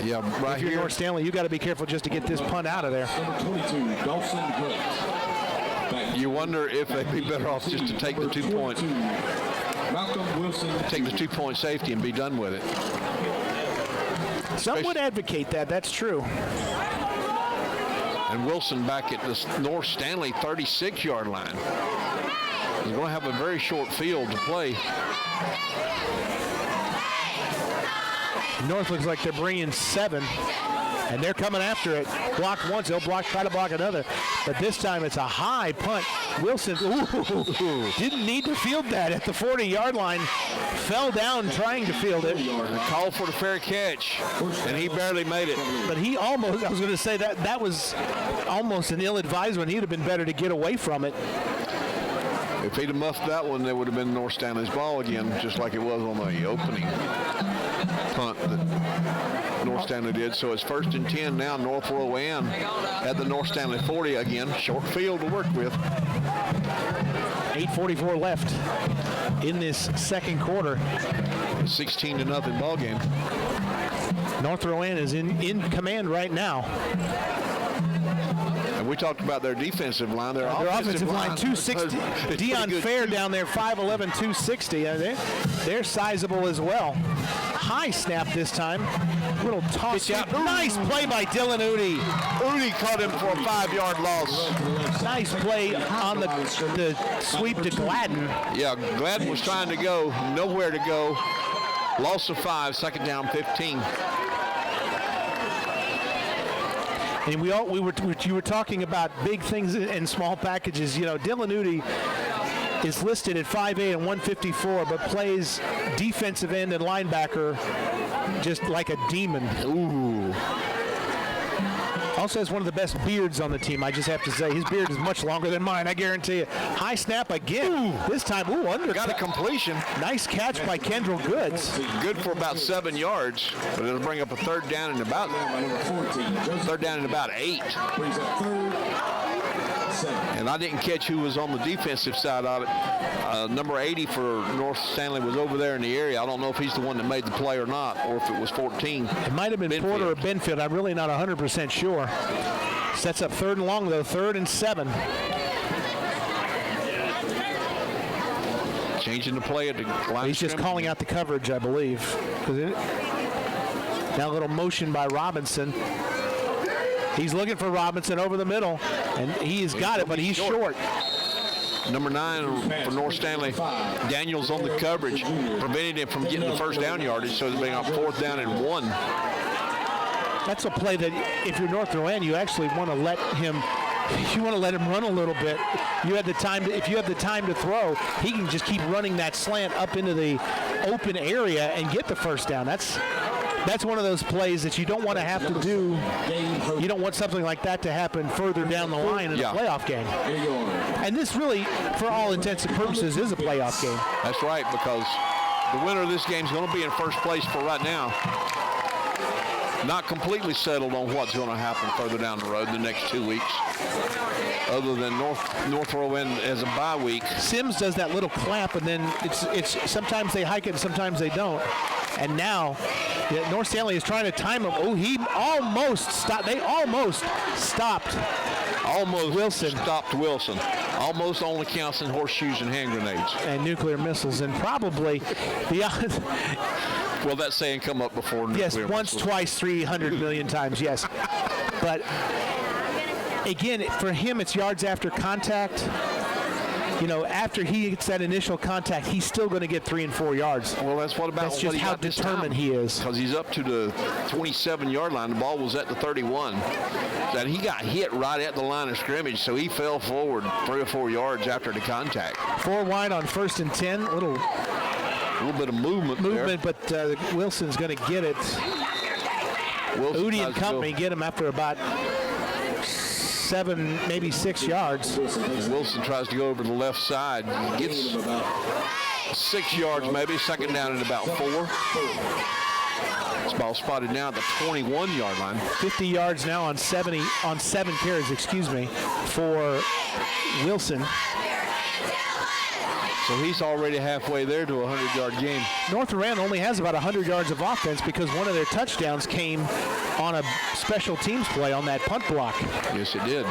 Yeah, right if you're here. North Stanley, you got to be careful just to get this punt out of there. You wonder if they'd be better off just to take the 2 points. Take the 2-point safety and be done with it. Some would advocate that. That's true. And Wilson back at the North Stanley 36-yard line. He's going to have a very short field to play. North looks like they're bringing 7, and they're coming after it. Blocked once, they'll try to block another, but this time it's a high punt. Wilson didn't need to field that at the 40-yard line. Fell down trying to field it. Call for the fair catch, and he barely made it. But he almost, I was going to say that was almost an ill-advised one. He'd have been better to get away from it. If he'd have muffed that one, there would have been North Stanley's ball again, just like it was on the opening punt that North Stanley did. So it's 1st and 10 now. North Rowan at the North Stanley 40 again. Short field to work with. 8:44 left in this second quarter. 16-0 ball game. North Rowan is in command right now. And we talked about their defensive line. Their offensive line 260. Dion Fair down there, 5'11", 260. They're sizable as well. High snap this time. Little toss. Nice play by Dylan Udi. Udi caught him for a 5-yard loss. Nice play on the sweep to Gladden. Yeah, Gladden was trying to go, nowhere to go. Loss of 5, second down, 15. And you were talking about big things and small packages. You know, Dylan Udi is listed at 5'8" and 154, but plays defensive end and linebacker just like a demon. Ooh. Also has one of the best beards on the team, I just have to say. His beard is much longer than mine, I guarantee you. High snap again. This time, under. Got a completion. Nice catch by Kendall Goods. Good for about 7 yards, but it'll bring up a third down and about 8. And I didn't catch who was on the defensive side of it. Number 80 for North Stanley was over there in the area. I don't know if he's the one that made the play or not, or if it was 14. It might have been Benfield. Porter or Benfield. I'm really not 100% sure. Sets up 3rd and long, though. 3rd and 7. Changing the play at the line. He's just calling out the coverage, I believe. Now a little motion by Robinson. He's looking for Robinson over the middle, and he's got it, but he's short. Number 9 for North Stanley, Daniels on the coverage, prevented him from getting the first down yardage, so they're being on 4th down and 1. That's a play that if you're North Rowan, you actually want to let him. You want to let him run a little bit. You have the time. If you have the time to throw, he can just keep running that slant up into the open area and get the first down. That's one of those plays that you don't want to have to do. You don't want something like that to happen further down the line in a playoff game. And this really, for all intents and purposes, is a playoff game. That's right, because the winner of this game is going to be in first place for right now. Not completely settled on what's going to happen further down the road the next 2 weeks. Other than North Rowan as a bye week. Sims does that little clap, and then it's sometimes they hike it and sometimes they don't. And now North Stanley is trying to time him. Oh, he almost stopped. They almost stopped. Almost Wilson. Stopped Wilson. Almost only counts in horseshoes and hand grenades. And nuclear missiles. And probably beyond. Well, that saying come up before. Yes, once, twice, 300 million times, yes. But again, for him, it's yards after contact. You know, after he gets that initial contact, he's still going to get 3 and 4 yards. Well, that's just how determined he is. Because he's up to the 27-yard line. The ball was at the 31. And he got hit right at the line of scrimmage, so he fell forward 3 or 4 yards after the contact. 4 wide on 1st and 10. A little bit of movement there. But Wilson's going to get it. Udi and company get him after about 7, maybe 6 yards. Wilson tries to go over the left side. Gets 6 yards maybe. 2nd down and about 4. This ball spotted now at the 21-yard line. 50 yards now on 7 carries, for Wilson. So he's already halfway there to a 100-yard game. North Rowan only has about 100 yards of offense because one of their touchdowns came on a special teams play on that punt block. Yes, it did.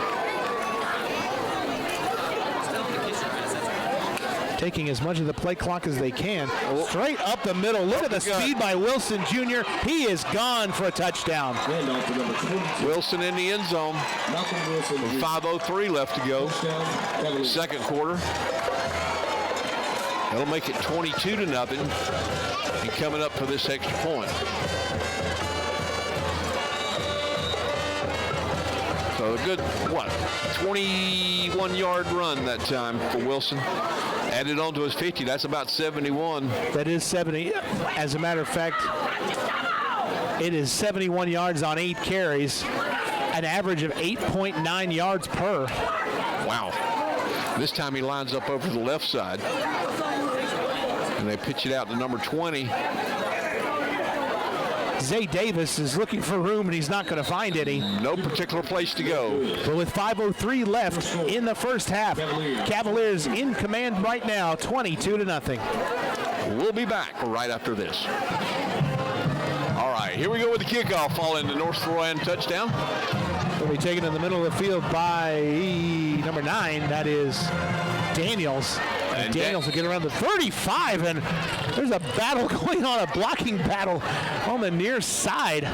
Taking as much of the play clock as they can. Straight up the middle. Look at the speed by Wilson Jr. He is gone for a touchdown. Wilson in the end zone. 5:03 left to go. 2nd quarter. That'll make it 22-0. And coming up for this extra point. So a good, 21-yard run that time for Wilson. Added on to his 50, that's about 71. That is 70. As a matter of fact, it is 71 yards on 8 carries, an average of 8.9 yards per. Wow. This time he lines up over the left side. And they pitch it out to number 20. Zay Davis is looking for room, and he's not going to find any. No particular place to go. But with 5:03 left in the first half, Cavaliers in command right now, 22-0. We'll be back right after this. All right, here we go with the kickoff, following the North Rowan touchdown. Will be taken in the middle of the field by number 9. That is Daniels. And Daniels will get around the 35, and there's a battle going on, a blocking battle on the near side.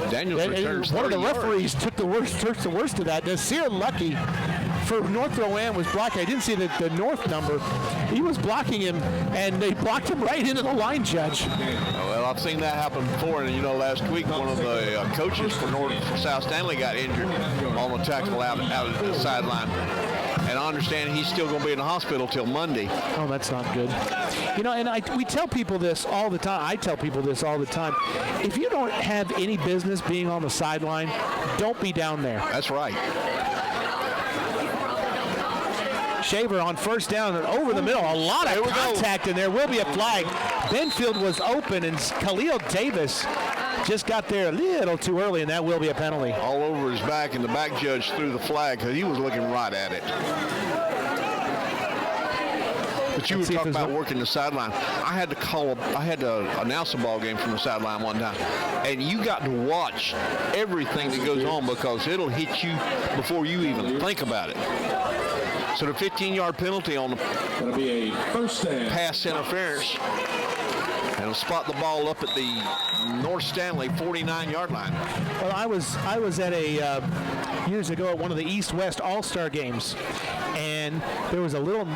Daniels returns one of the referees took the worst of that. Nasir Lucky for North Rowan was blocking. I didn't see the North number. He was blocking him, and they blocked him right into the line judge. Well, I've seen that happen before, and last week one of the coaches for South Stanley got injured on the tackle out of the sideline. And I understand he's still going to be in the hospital till Monday. Oh, that's not good. And we tell people this all the time. I tell people this all the time. If you don't have any business being on the sideline, don't be down there. That's right. Shaver on first down and over the middle. A lot of contact, and there will be a flag. Benfield was open, and Khalil Davis just got there a little too early, and that will be a penalty. All over his back, and the back judge threw the flag because he was looking right at it. But you were talking about working the sideline. I had to announce a ball game from the sideline one time, and you got to watch everything that goes on because it'll hit you before you even think about it. So the 15-yard penalty on the pass interference, and will spot the ball up at the North Stanley 49-yard line. Well, I was at a years ago at one of the East-West All-Star games, and there was a little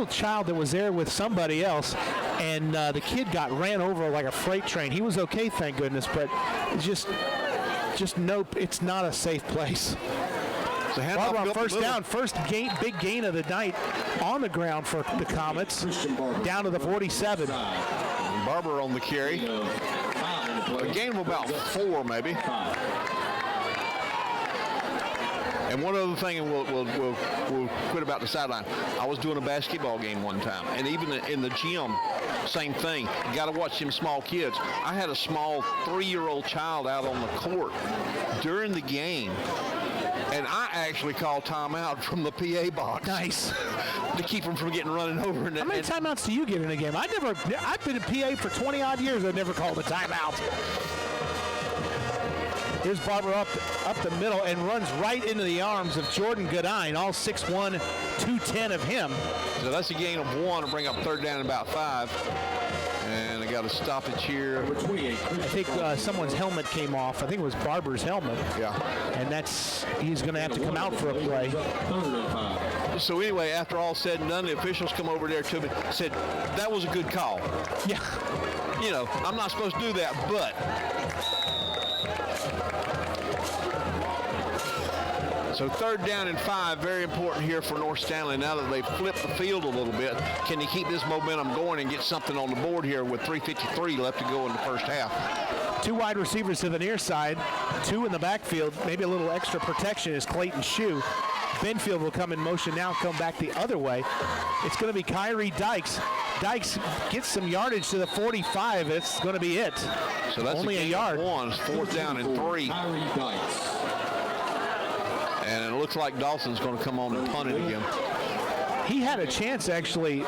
child that was there with somebody else, and the kid got ran over like a freight train. He was okay, thank goodness, but just nope, it's not a safe place. Barber on first down, big gain of the night on the ground for the Comets, down to the 47. Barber on the carry. A gain of about 4, maybe. And one other thing, and we'll quit about the sideline. I was doing a basketball game one time, and even in the gym, same thing. You got to watch them small kids. I had a small 3-year-old child out on the court during the game, and I actually called timeout from the PA box. Nice. To keep him from getting running over. How many timeouts do you get in a game? I've been a PA for 20-odd years. I've never called a timeout. Here's Barber up the middle and runs right into the arms of Jordan Goodine, all 6'1", 210 of him. So that's a gain of 1 to bring up third down about 5. And I got a stoppage here. I think someone's helmet came off. I think it was Barber's helmet. Yeah. And he's going to have to come out for a play. So anyway, after all said and done, the officials come over there to me and said, that was a good call. Yeah. I'm not supposed to do that, but. So third down and 5, very important here for North Stanley. Now that they've flipped the field a little bit, can you keep this momentum going and get something on the board here with 3:53 left to go in the first half? 2 wide receivers to the near side, 2 in the backfield. Maybe a little extra protection is Clayton Shue. Benfield will come in motion now, come back the other way. It's going to be Kyrie Dykes. Dykes gets some yardage to the 45. It's going to be it. So that's only a yard. 1, 4th down and 3. And it looks like Dawson's going to come on and punt it again. He had a chance, actually,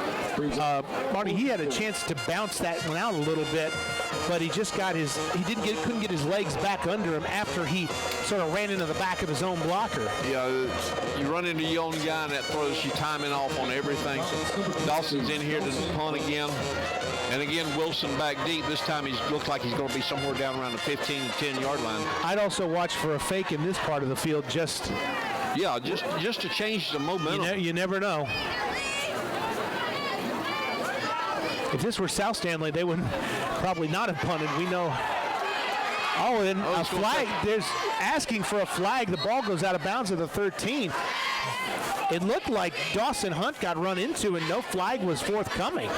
Marty. He had a chance to bounce that one out a little bit, but he just couldn't get his legs back under him after he sort of ran into the back of his own blocker. Yeah, you run into your own guy, and that throws you timing off on everything. Dawson's in here to punt again. And again, Wilson back deep. This time he looks like he's going to be somewhere down around the 15 to 10-yard line. I'd also watch for a fake in this part of the field just to change the momentum. You never know. If this were South Stanley, they would probably not have punted. We know Oh, and a it's gonna flag. take- There's asking for a flag. The ball goes out of bounds at the 13. It looked like Dawson Hunt got run into and no flag was forthcoming.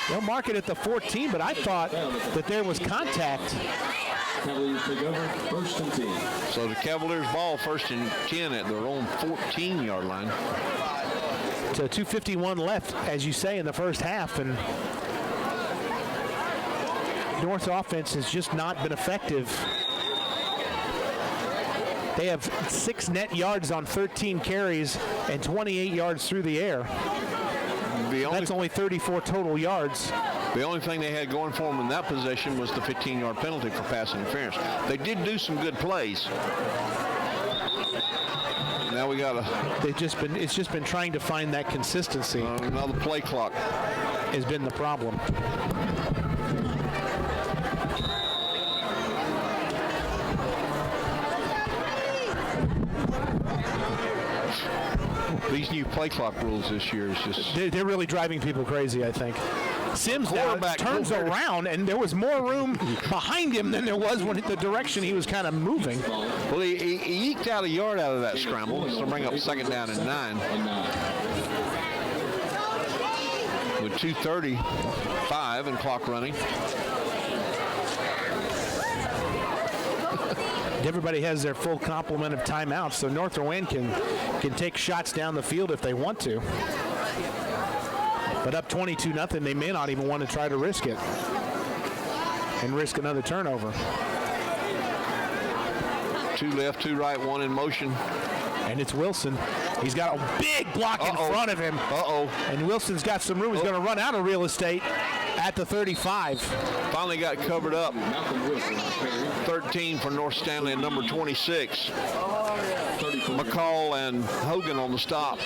They'll mark it at the 14, but I thought that there was contact. Cavaliers take over, 1st and 10. So the Cavaliers ball 1st and 10 at their own 14-yard line. So 2:51 left, as you say, in the first half, and North's offense has just not been effective. They have 6 net yards on 13 carries and 28 yards through the air. That's only 34 total yards. The only thing they had going for them in that possession was the 15-yard penalty for pass interference. They did do some good plays. Now we got it's just been trying to find that consistency. Another play clock has been the problem. These new play clock rules this year is just... They're really driving people crazy, I think. Sims now turns around, and there was more room behind him than there was when the direction he was kind of moving. Well, he eked out a yard out of that scramble, so bring up 2nd down and 9. With 2:35 and clock running. Everybody has their full complement of timeouts, so North Rowan can take shots down the field if they want to. But up 22-0, they may not even want to try to risk it and risk another turnover. 2 left, 2 right, 1 in motion. And it's Wilson. He's got a big block in front of him. And Wilson's got some room. He's going to run out of real estate at the 35. Finally got covered up. 13 for North Stanley and number 26. McCall and Hogan on the stop.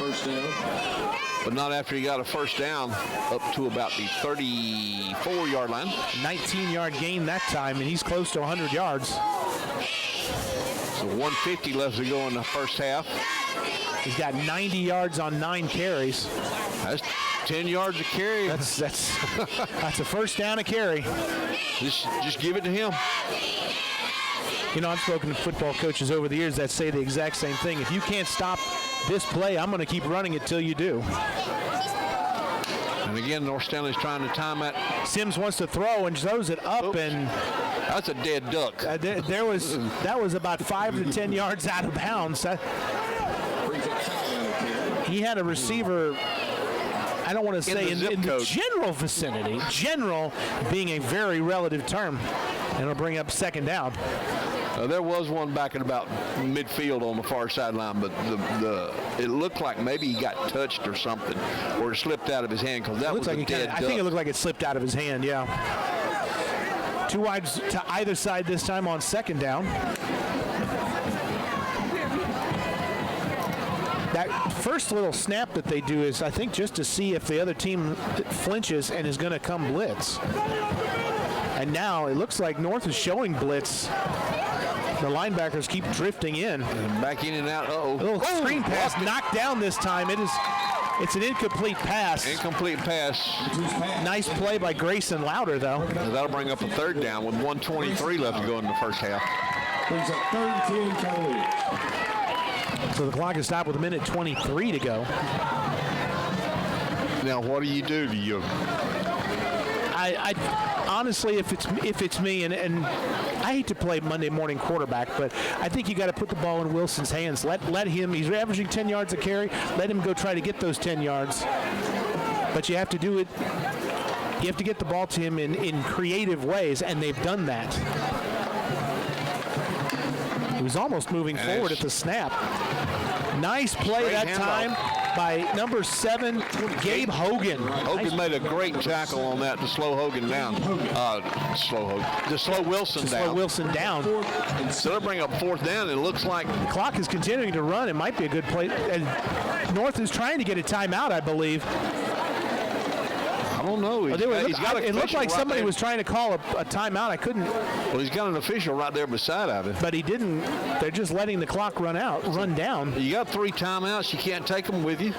But not after he got a first down up to about the 34-yard line. 19-yard gain that time, and he's close to 100 yards. So 150 left to go in the first half. He's got 90 yards on 9 carries. That's 10 yards a carry. That's a first down a carry. Just give it to him. You know, I've spoken to football coaches over the years that say the exact same thing. If you can't stop this play, I'm going to keep running it till you do. And again, North Stanley's trying to time that. Sims wants to throw and throws it up, and that's a dead duck. That was about 5 to 10 yards out of bounds. He had a receiver, I don't want to say in the general vicinity, general being a very relative term, and it'll bring up 2nd down. There was one back at about midfield on the far sideline, but it looked like maybe he got touched or something, or it slipped out of his hand, because that was a dead duck. I think it looked like it slipped out of his hand, yeah. 2 wides to either side this time on 2nd down. That first little snap that they do is, I think, just to see if the other team flinches and is going to come blitz. And now it looks like North is showing blitz. The linebackers keep drifting in. And back in and out. A little screen pass knocked down this time. It's an incomplete pass. Incomplete pass. Nice play by Grayson Louder, though. That'll bring up a 3rd down with 1:23 left to go in the first half. Brings up 3rd and 10 Cavaliers. So the clock is stopped with 1:23 to go. Now, what do you do? Do you? I honestly, if it's me, and I hate to play Monday morning quarterback, but I think you got to put the ball in Wilson's hands. Let him. He's averaging 10 yards a carry. Let him go try to get those 10 yards. But you have to do it. You have to get the ball to him in creative ways, and they've done that. He was almost moving forward at the snap. Nice play that time by number 7, Gabe Hogan. Hogan made a great tackle on that to slow Hogan down. To slow Wilson down. Slow Wilson down. So they'll bring up 4th down. It looks like the clock is continuing to run. It might be a good play. And North is trying to get a timeout, I believe. I don't know. It looked like somebody was trying to call a timeout. I couldn't. Well, he's got an official right there beside of him. But he didn't. They're just letting the clock run down. You got 3 timeouts. You can't take them with you.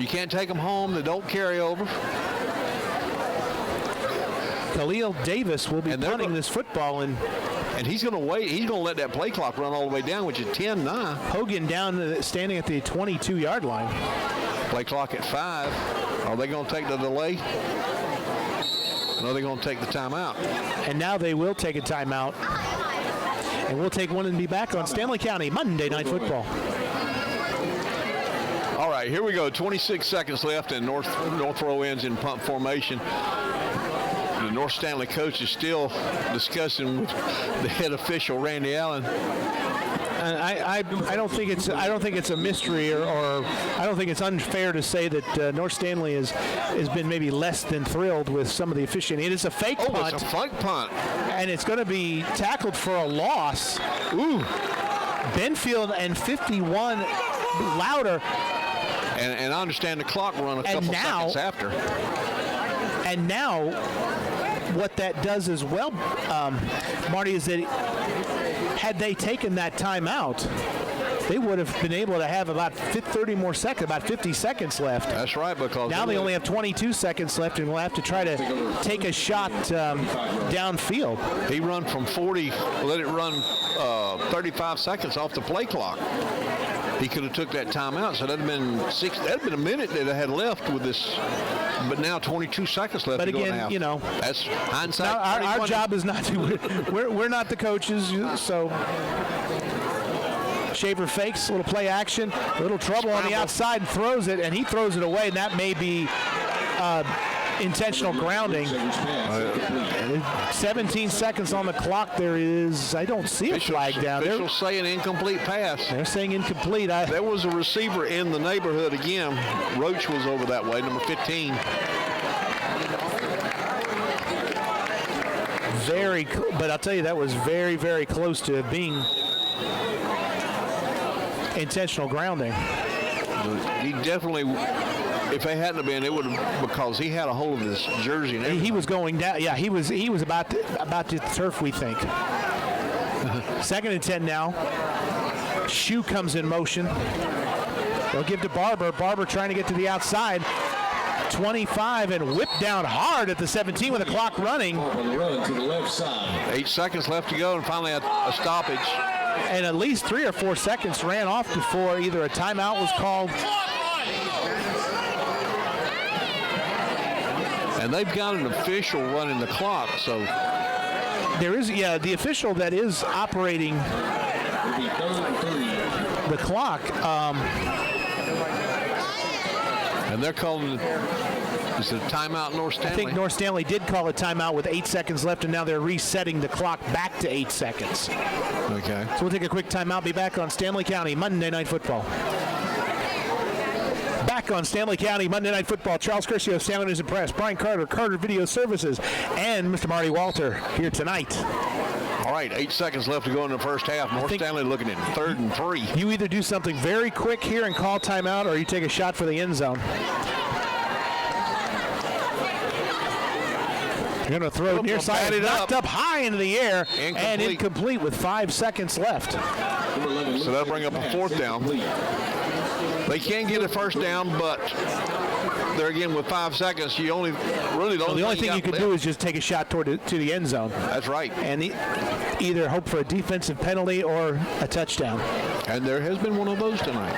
You can't take them home. They don't carry over. Khalil Davis will be punting this football, and he's going to wait. He's going to let that play clock run all the way down, which is 10-9. Hogan down standing at the 22-yard line. Play clock at 5. Are they going to take the delay? No, they're going to take the timeout. And now they will take a timeout. And we'll take one and be back on Stanley County Monday Night Football. All right, here we go. 26 seconds left, and North Rowan's in punt formation. The North Stanley coach is still discussing with the head official, Randy Allen. I don't think it's a mystery, or I don't think it's unfair to say that North Stanley has been maybe less than thrilled with some of the officiating. It is a fake punt. It's a fake punt. And it's going to be tackled for a loss. Ooh. Benfield and 51 louder. And I understand the clock run a couple seconds after. And now what that does as well, Marty, is that had they taken that timeout, they would have been able to have about 30 more seconds, about 50 seconds left. That's right, because now they only have 22 seconds left, and we'll have to try to take a shot downfield. He run from 40, let it run 35 seconds off the play clock. He could have took that timeout, so that'd have been a minute that I had left with this. But now 22 seconds left. But to again, go and you know, that's hindsight. Our job is not to. We're not the coaches, so. Shaver fakes, a little play action, a little trouble on the outside, and throws it, and he throws it away, and that may be intentional grounding. 17 seconds on the clock. I don't see a flag down there. Officials say an incomplete pass. They're saying incomplete. There was a receiver in the neighborhood again. Roach was over that way, number 15. But I'll tell you, that was very, very close to being intentional grounding. He definitely, if they hadn't been, it would have, because he had a hold of his jersey. And he was going down. Yeah, he was about to turf, we think. 2nd and 10 now. Shoe comes in motion. They'll give to Barber. Barber trying to get to the outside. 25 and whipped down hard at the 17 with the clock running. On the run to the left side. 8 seconds left to go, and finally a stoppage. And at least 3 or 4 seconds ran off before either a timeout was called. And they've got an official running the clock, so. There is, the official that is operating the clock. And they're calling it, is it a timeout, North Stanley? I think North Stanley did call a timeout with 8 seconds left, and now they're resetting the clock back to 8 seconds. Okay. So we'll take a quick timeout, be back on Stanley County Monday Night Football. Back on Stanley County Monday Night Football. Charles Curcio, Stanley News and Press, Brian Carter, Carter Video Services, and Mr. Marty Walter here tonight. All right, 8 seconds left to go in the first half. North Stanley looking at 3rd and 3. You either do something very quick here and call timeout, or you take a shot for the end zone. You're going to throw near side, knocked up high into the air, and incomplete with 5 seconds left. So that'll bring up a 4th down. They can get a 1st down, but there again with 5 seconds, you only really don't. Well, the only thing you can do is just take a shot to the end zone. That's right. And either hope for a defensive penalty or a touchdown. And there has been one of those tonight.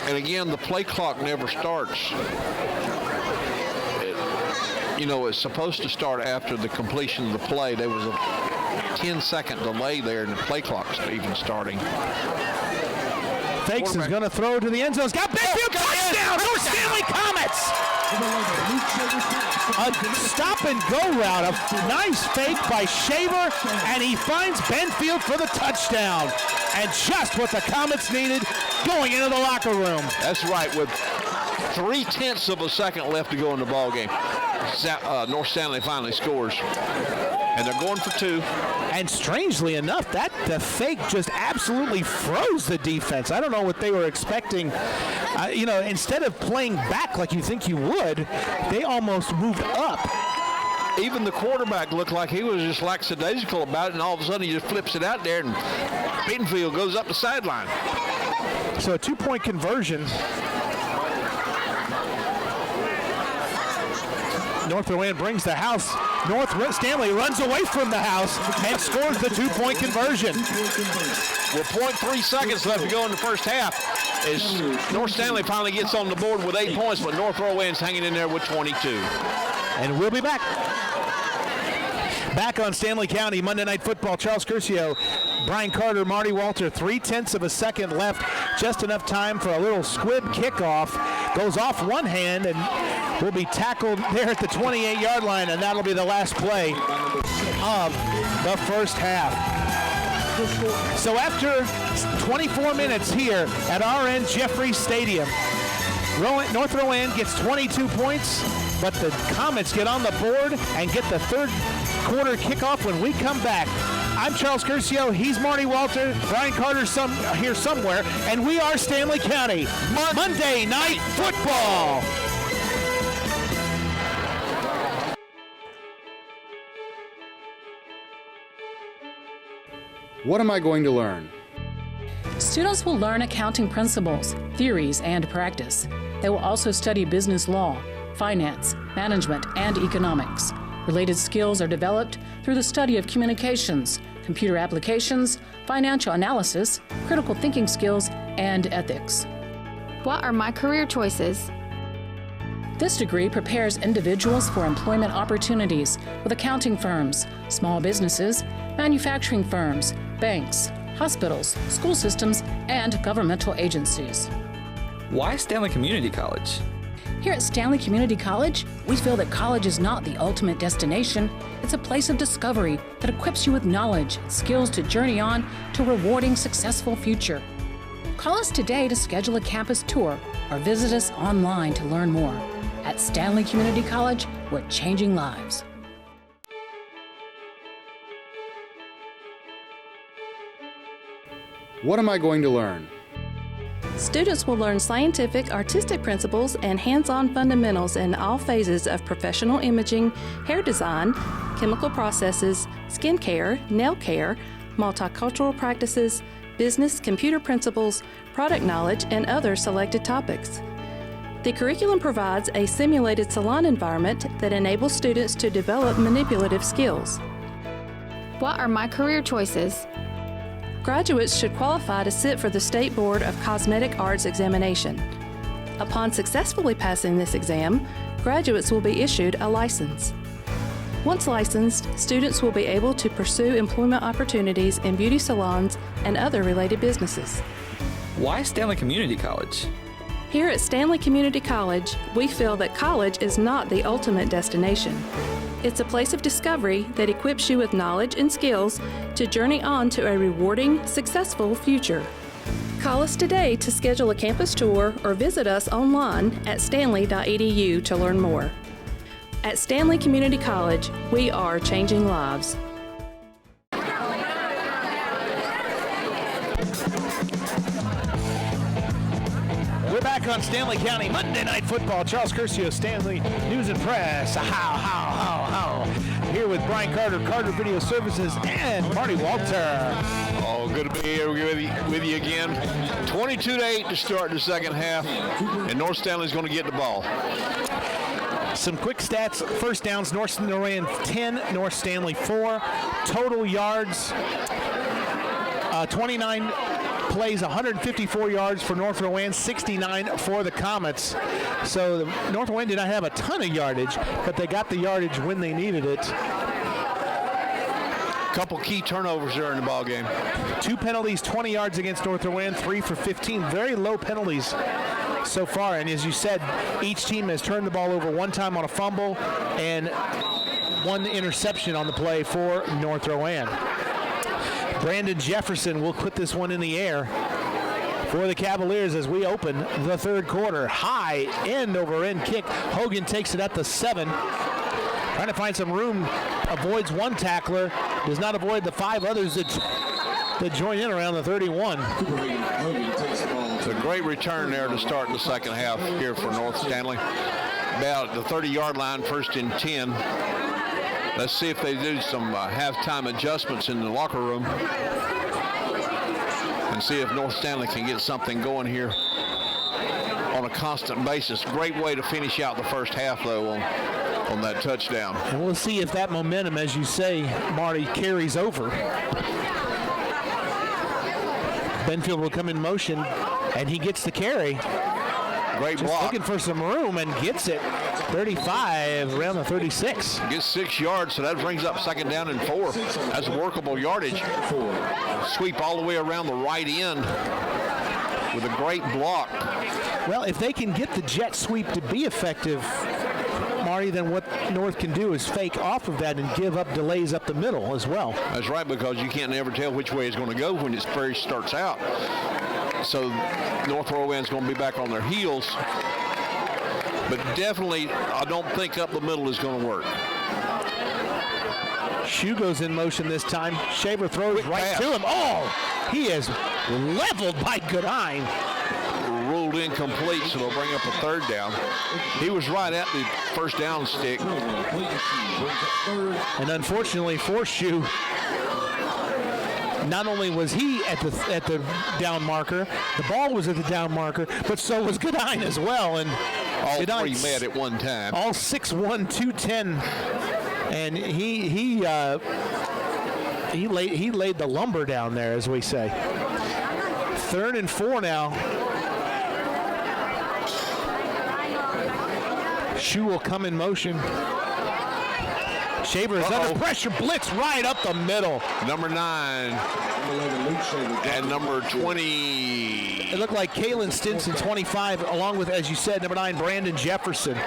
And again, the play clock never starts. It's supposed to start after the completion of the play. There was a 10-second delay there in the play clock's even starting. Fakes is going to throw to the end zone. It's got Benfield touchdown! North Stanley Comets! A stop and go route. A nice fake by Shaver, and he finds Benfield for the touchdown. And just what the Comets needed going into the locker room. That's right. With 0.3 of a second left to go in the ball game, North Stanley finally scores. And they're going for 2. And strangely enough, the fake just absolutely froze the defense. I don't know what they were expecting. Instead of playing back like you think you would, they almost moved up. Even the quarterback looked like he was just lackadaisical about it, and all of a sudden he just flips it out there, and Benfield goes up the sideline. So a 2-point conversion. North Rowan brings the house. North Stanley runs away from the house and scores the 2-point conversion. With 0.3 seconds left to go in the first half, as North Stanley finally gets on the board with 8 points, but North Rowan's hanging in there with 22. And we'll be back. Back on Stanley County Monday Night Football. Charles Curcio, Brian Carter, Marty Walter, 0.3 of a second left. Just enough time for a little squib kickoff. Goes off one hand and will be tackled there at the 28-yard line, and that'll be the last play of the first half. So after 24 minutes here at RN Jeffrey Stadium, North Rowan gets 22 points, but the Comets get on the board and get the third quarter kickoff when we come back. I'm Charles Curcio, he's Marty Walter, Brian Carter here somewhere, and we are Stanley County Monday Night Football. What am I going to learn? Students will learn accounting principles, theories, and practice. They will also study business law, finance, management, and economics. Related skills are developed through the study of communications, computer applications, financial analysis, critical thinking skills, and ethics. What are my career choices? This degree prepares individuals for employment opportunities with accounting firms, small businesses, manufacturing firms, banks, hospitals, school systems, and governmental agencies. Why Stanley Community College? Here at Stanley Community College, we feel that college is not the ultimate destination. It's a place of discovery that equips you with knowledge and skills to journey on to a rewarding, successful future. Call us today to schedule a campus tour or visit us online to learn more. At Stanley Community College, we're changing lives. What am I going to learn? Students will learn scientific, artistic principles and hands-on fundamentals in all phases of professional imaging, hair design, chemical processes, skin care, nail care, multicultural practices, business, computer principles, product knowledge, and other selected topics. The curriculum provides a simulated salon environment that enables students to develop manipulative skills. What are my career choices? Graduates should qualify to sit for the State Board of Cosmetic Arts examination. Upon successfully passing this exam, graduates will be issued a license. Once licensed, students will be able to pursue employment opportunities in beauty salons and other related businesses. Why Stanley Community College? Here at Stanley Community College, we feel that college is not the ultimate destination. It's a place of discovery that equips you with knowledge and skills to journey on to a rewarding, successful future. Call us today to schedule a campus tour or visit us online at stanley.edu to learn more. At Stanley Community College, we are changing lives. We're back on Stanley County Monday Night Football. Charles Curcio, Stanley News and Press. How. Here with Brian Carter, Carter Video Services, and Marty Walter. Oh, good to be here with you again. 22-8 to start the second half, and North Stanley's going to get the ball. Some quick stats. First downs, North Rowan 10, North Stanley 4. Total yards, 29 plays, 154 yards for North Rowan, 69 for the Comets. So North Rowan did not have a ton of yardage, but they got the yardage when they needed it. Couple key turnovers there in the ball game. 2 penalties, 20 yards against North Rowan, 3 for 15. Very low penalties so far. And as you said, each team has turned the ball over one time on a fumble and 1 interception on the play for North Rowan. Brandon Jefferson will put this one in the air for the Cavaliers as we open the third quarter. High end-over-end kick. Hogan takes it at the 7. Trying to find some room. Avoids 1 tackler. Does not avoid the 5 others that join in around the 31. It's a great return there to start the second half here for North Stanley. About the 30-yard line, 1st and 10. Let's see if they do some halftime adjustments in the locker room and see if North Stanley can get something going here on a constant basis. Great way to finish out the first half, though, on on that touchdown. And we'll see if that momentum, as you say, Marty, carries over. Benfield will come in motion, and he gets the carry. Great Just block. looking for some room and gets it. 35, around the 36. Gets 6 yards, so that brings up 2nd down and 4. That's workable yardage. Sweep all the way around the right end with a great block. Well, if they can get the jet sweep to be effective, Marty, then what North can do is fake off of that and give up delays up the middle as well. That's right, because you can't ever tell which way it's going to go when it first starts out. So North Rowan's going to be back on their heels. But definitely, I don't think up the middle is going to work. Shoe goes in motion this time. Shaver throws Quick right pass. to him. Oh, he is leveled by Goodine. Ruled incomplete, so they'll bring up a 3rd down. He was right at the 1st down stick. And unfortunately for Shoe, not only was he at the down marker, the ball was at the down marker, but so was Goodine as well. And all Goodine, three met at one time. All 6'1", 210, and he laid the lumber down there, as we say. 3rd and 4 now. Shoe will come in motion. Shaver is under pressure. Blitz right up the middle. Number 9 and number 20. It looked like Kalen Stinson, 25, along with, as you said, number 9, Brandon Jefferson.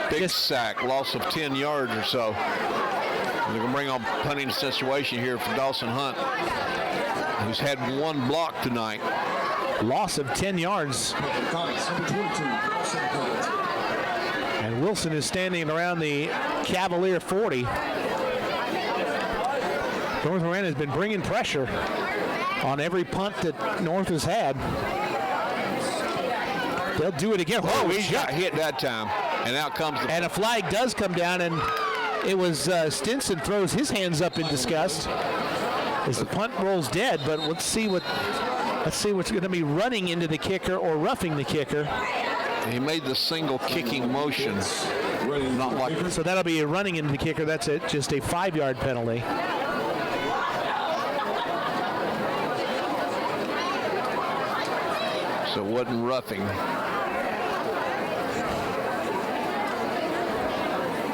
Big sack, loss of 10 yards or so. They're going to bring on punting situation here for Dawson Hunt, who's had 1 block tonight. Loss of 10 yards. And Wilson is standing around the Cavalier 40. North Rowan has been bringing pressure on every punt that North has had. They'll do it again. Oh, he got hit that time. And out comes the... And a flag does come down, and it was Stinson throws his hands up in disgust as the punt rolls dead. But let's see what's going to be running into the kicker or roughing the kicker. He made the single kicking motion. Not like... So that'll be a running into the kicker. That's it. Just a 5-yard penalty. So it wasn't roughing.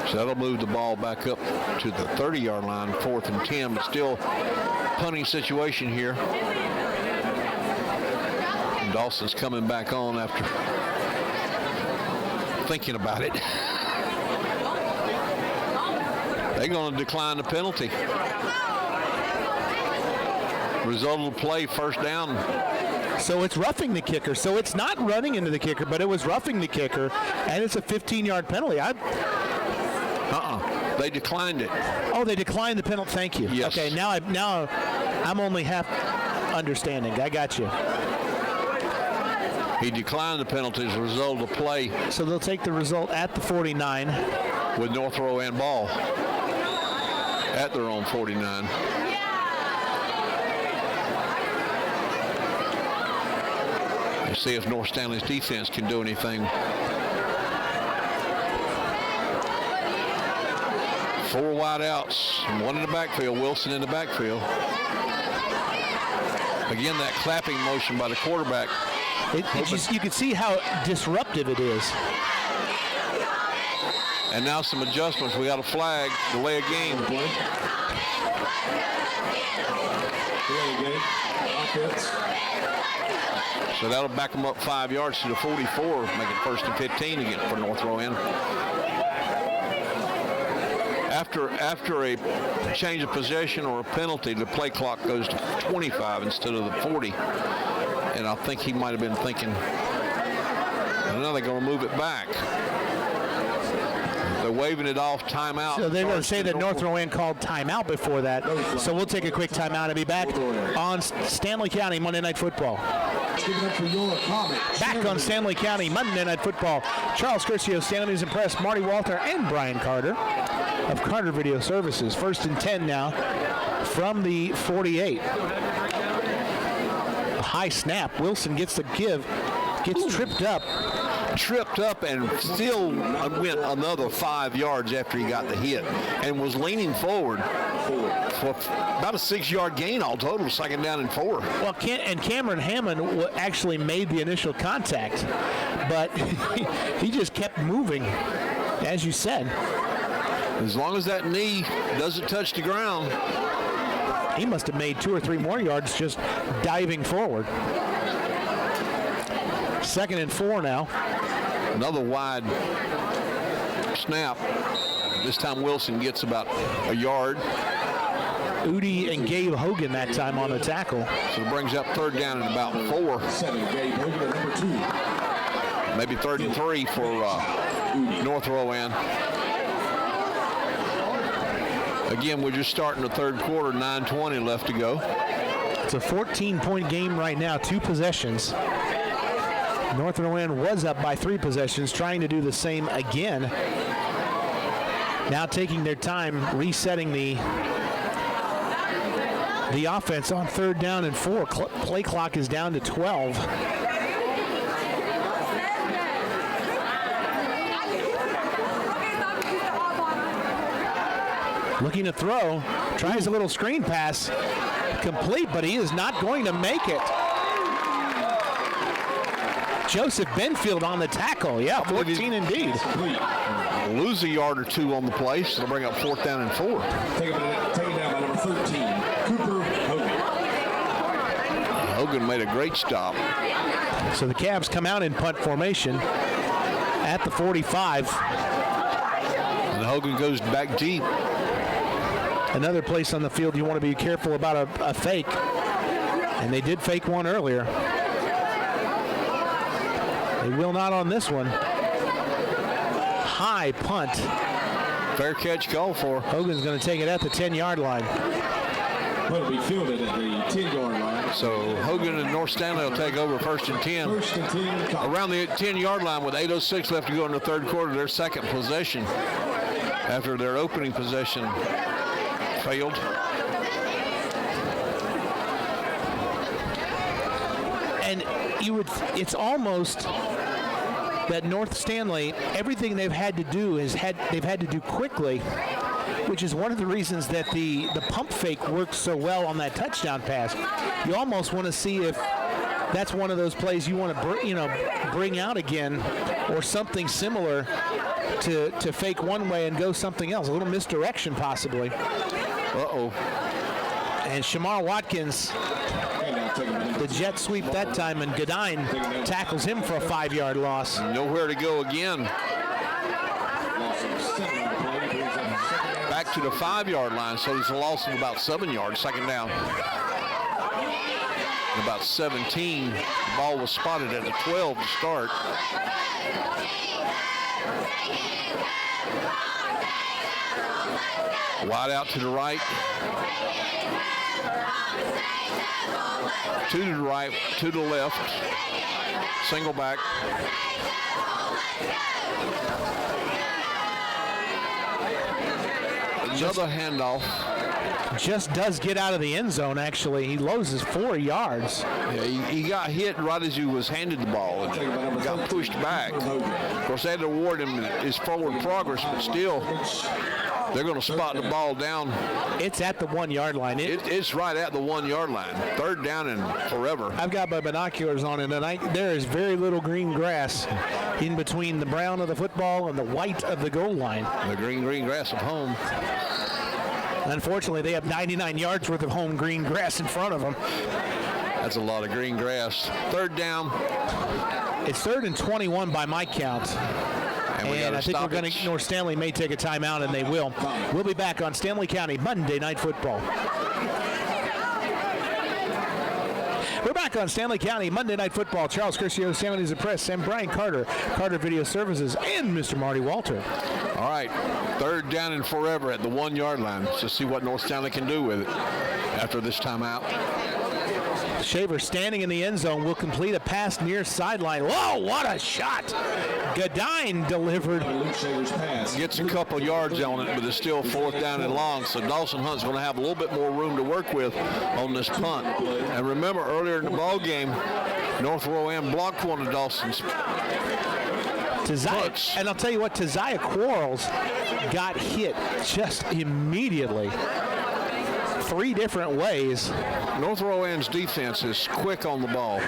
So that'll move the ball back up to the 30-yard line, 4th and 10, but still punting situation here. And Dawson's coming back on after thinking about it. They're going to decline the penalty. Result of the play, 1st down. So it's roughing the kicker. So it's not running into the kicker, but it was roughing the kicker, and it's a 15-yard penalty. They declined it. Oh, they declined the penalty. Thank you. Yes. Okay, now I'm only half understanding. I got you. He declined the penalty as a result of the play. So they'll take the result at the 49. With North Rowan ball at their own 49. Let's see if North Stanley's defense can do anything. 4 wide outs, 1 in the backfield, Wilson in the backfield. Again, that clapping motion by the quarterback. You can see how disruptive it is. And now some adjustments. We got a flag, delay a game. So that'll back them up 5 yards to the 44, make it 1st and 15 again for North Rowan. After a change of possession or a penalty, the play clock goes to 25 instead of the 40. And I think he might have been thinking, and now they're going to move it back. They're waving it off, timeout. So they're going to say that North Rowan called timeout before that. So we'll take a quick timeout and be back on Stanley County Monday Night Football. Back on Stanley County Monday Night Football. Charles Curcio, Stanley News and Press, Marty Walter, and Brian Carter of Carter Video Services. 1st and 10 now from the 48. A high snap. Wilson gets the give, gets tripped up. tripped up and still went another 5 yards after he got the hit and was leaning forward for about a 6-yard gain all total, 2nd down and 4. Well, Cameron Hammond actually made the initial contact, but he just kept moving, as you said. As long as that knee doesn't touch the ground. He must have made 2 or 3 more yards just diving forward. 2nd and 4 now. Another wide snap. This time Wilson gets about a yard. Udi and Gabe Hogan that time on the tackle. So it brings up 3rd down and about 4. Gabe Hogan at number 2. Maybe 3rd and 3 for North Rowan. Again, we're just starting the 3rd quarter, 9:20 left to go. It's a 14-point game right now, 2 possessions. North Rowan was up by 3 possessions, trying to do the same again. Now taking their time, resetting the offense on 3rd down and 4. Play clock is down to 12. Looking to throw, tries a little screen pass, complete, but he is not going to make it. Joseph Benfield on the tackle. Yeah, 14 indeed. Lose a yard or 2 on the play, so they'll bring up 4th down and 4. Taken down by number 13, Cooper Hogan. Hogan made a great stop. So the Cavs come out in punt formation at the 45. And Hogan goes back deep. Another place on the field you want to be careful about a fake. And they did fake one earlier. They will not on this one. High punt. Fair catch call for. Hogan's going to take it at the 10-yard line. Will be fielded at the 10-yard line. So Hogan and North Stanley will take over 1st and 10. 1st and 10. Around the 10-yard line with 8:06 left to go in the 3rd quarter, their 2nd possession after their opening possession failed. And it's almost that North Stanley, everything they've had to do they've had to do quickly, which is one of the reasons that the pump fake works so well on that touchdown pass. You almost want to see if that's one of those plays you want to bring out again, or something similar to fake one way and go something else, a little misdirection possibly. Uh-oh. And Shamar Watkins, the jet sweep that time, and Godine tackles him for a 5-yard loss. Nowhere to go again. Back to the 5-yard line, so there's a loss of about 7 yards, 2nd down. And about 17, the ball was spotted at the 12 to start. Wide out to the right. 2 to the right, 2 to the left. Single back. Another handoff. Just does get out of the end zone, actually. He loses 4 yards. Yeah, he got hit right as he was handed the ball and got pushed back. Of course, they had to award him his forward progress, but still, they're going to spot the ball down. It's at the 1-yard line. It's right at the 1-yard line. 3rd down and forever. I've got my binoculars on it, and there is very little green grass in between the brown of the football and the white of the goal line. The green grass of home. Unfortunately, they have 99 yards worth of home green grass in front of them. That's a lot of green grass. 3rd down. It's 3rd and 21 by my count. And I think North Stanley may take a timeout, and they will. We'll be back on Stanley County Monday Night Football. We're back on Stanley County Monday Night Football. Charles Curcio, San News Press, Sam Brian Carter, Carter Video Services, and Mr. Marty Walter. All right, 3rd down and forever at the 1-yard line. Let's see what North Stanley can do with it after this timeout. Shaver standing in the end zone will complete a pass near sideline. Whoa, what a shot! Godine delivered. Gets a couple yards on it, but it's still 4th down and long. So Dawson Hunt's going to have a little bit more room to work with on this punt. And remember, earlier in the ball game, North Rowan blocked one of Dawson's And I'll tell you what, Taziah Quarles got hit just immediately 3 different ways. North Rowan's defense is quick on the ball.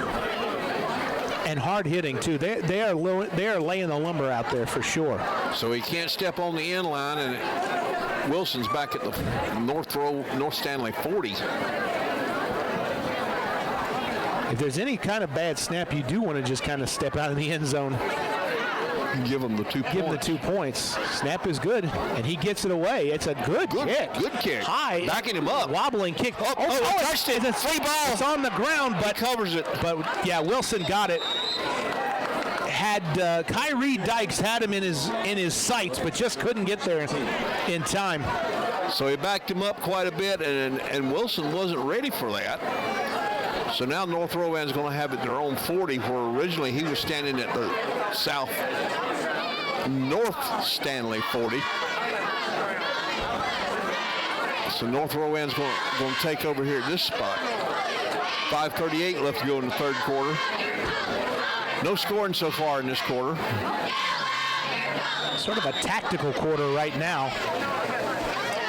And hard hitting, too. They are laying the lumber out there for sure. So he can't step on the end line, and Wilson's back at the North Stanley 40. If there's any kind of bad snap, you do want to just kind of step out of the end zone. Give him the 2 points. Give him the 2 points. Snap is good, and he gets it away. It's a good kick. Good kick. High. Backing him up. Wobbling kick. Touched it. It's free ball. It's on the ground, but he covers it. But, yeah, Wilson got it. Had Kyrie Dykes had him in his sights, but just couldn't get there in time. So he backed him up quite a bit, and Wilson wasn't ready for that. So now North Rowan's going to have it their own 40, where originally he was standing at the North Stanley 40. So North Rowan's going to take over here at this spot. 5:38 left to go in the third quarter. No scoring so far in this quarter. Sort of a tactical quarter right now.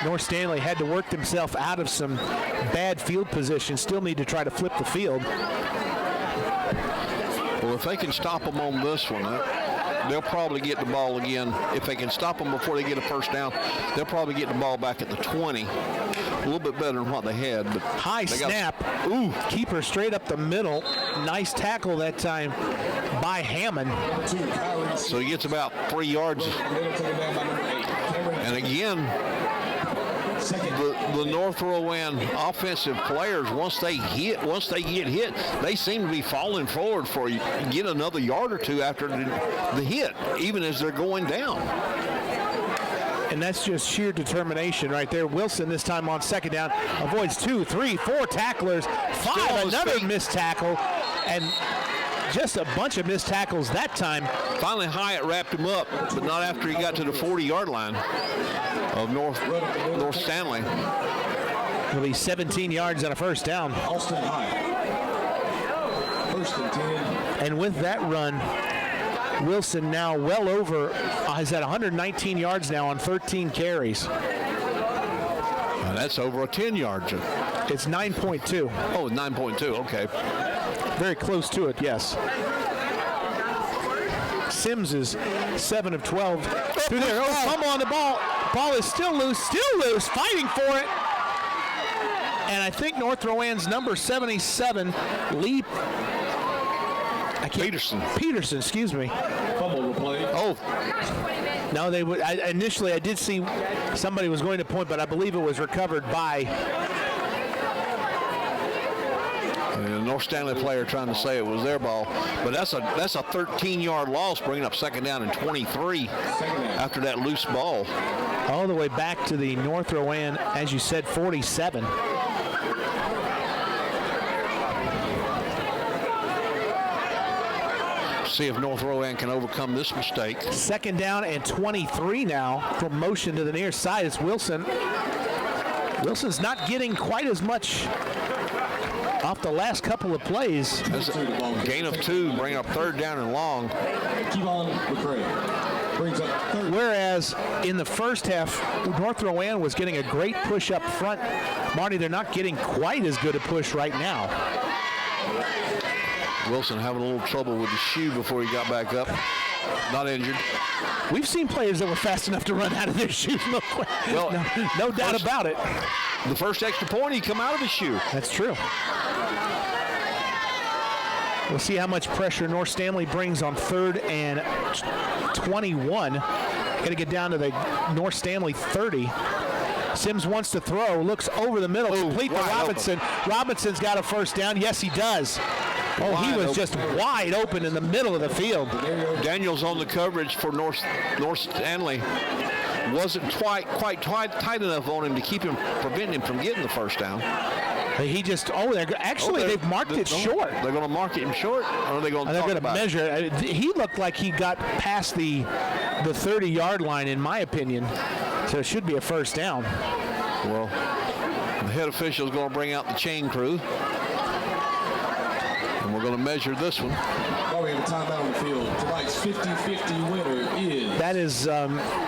North Stanley had to work themselves out of some bad field position. Still need to try to flip the field. Well, if they can stop them on this one, they'll probably get the ball again. If they can stop them before they get a first down, they'll probably get the ball back at the 20. A little bit better than what they had. But high snap. Ooh, keeper straight up the middle. Nice tackle that time by Hammond. So he gets about 3 yards. And again, the North Rowan offensive players, once they get hit, they seem to be falling forward for you. Get another yard or two after the hit, even as they're going down. And that's just sheer determination right there. Wilson this time on second down avoids 2, 3, 4 tacklers, 5, another missed tackle, and just a bunch of missed tackles that time. Finally, Hyatt wrapped him up, but not after he got to the 40-yard line of North Stanley. It'll be 17 yards on a first down. Austin Hyatt. First and 10. And with that run, Wilson now well over, is at 119 yards now on 13 carries. That's over a 10-yard. It's 9.2. Oh, 9.2, okay. Very close to it, yes. Sims is 7 of 12 through there. Oh, come on, the ball. Ball is still loose, fighting for it. And I think North Rowan's number 77, Lee Peterson, excuse me. Fumble replay. Oh. No, they would. Initially, I did see somebody was going to point, but I believe it was recovered by a North Stanley player trying to say it was their ball, but that's a 13-yard loss, bringing up second down and 23 after that loose ball. All the way back to the North Rowan, as you said, 47. See if North Rowan can overcome this mistake. Second down and 23 now from motion to the near side. It's Wilson. Wilson's not getting quite as much off the last couple of plays. That's a gain of 2, bring up third down and long. Whereas in the first half, North Rowan was getting a great push up front. Marty, they're not getting quite as good a push right now. Wilson having a little trouble with the shoe before he got back up. Not injured. We've seen players that were fast enough to run out of their shoes. No doubt about it. The first extra point, he come out of his shoe. That's true. We'll see how much pressure North Stanley brings on 3rd and 21. Got to get down to the North Stanley 30. Sims wants to throw, looks over the middle, complete to Robinson. Robinson's got a first down. Yes, he does. Oh, he was just wide open in the middle of the field. Daniels on the coverage for North Stanley. Wasn't quite tight enough on him to prevent him from getting the first down. He just, they've marked it short. They're going to mark it short, or are they going to talk about it? They're going to measure. He looked like he got past the 30-yard line, in my opinion, so it should be a first down. Well, the head official is going to bring out the chain crew. And we're going to measure this one. Well, we have a timeout on the field. Tonight's 50-50 winner is... That is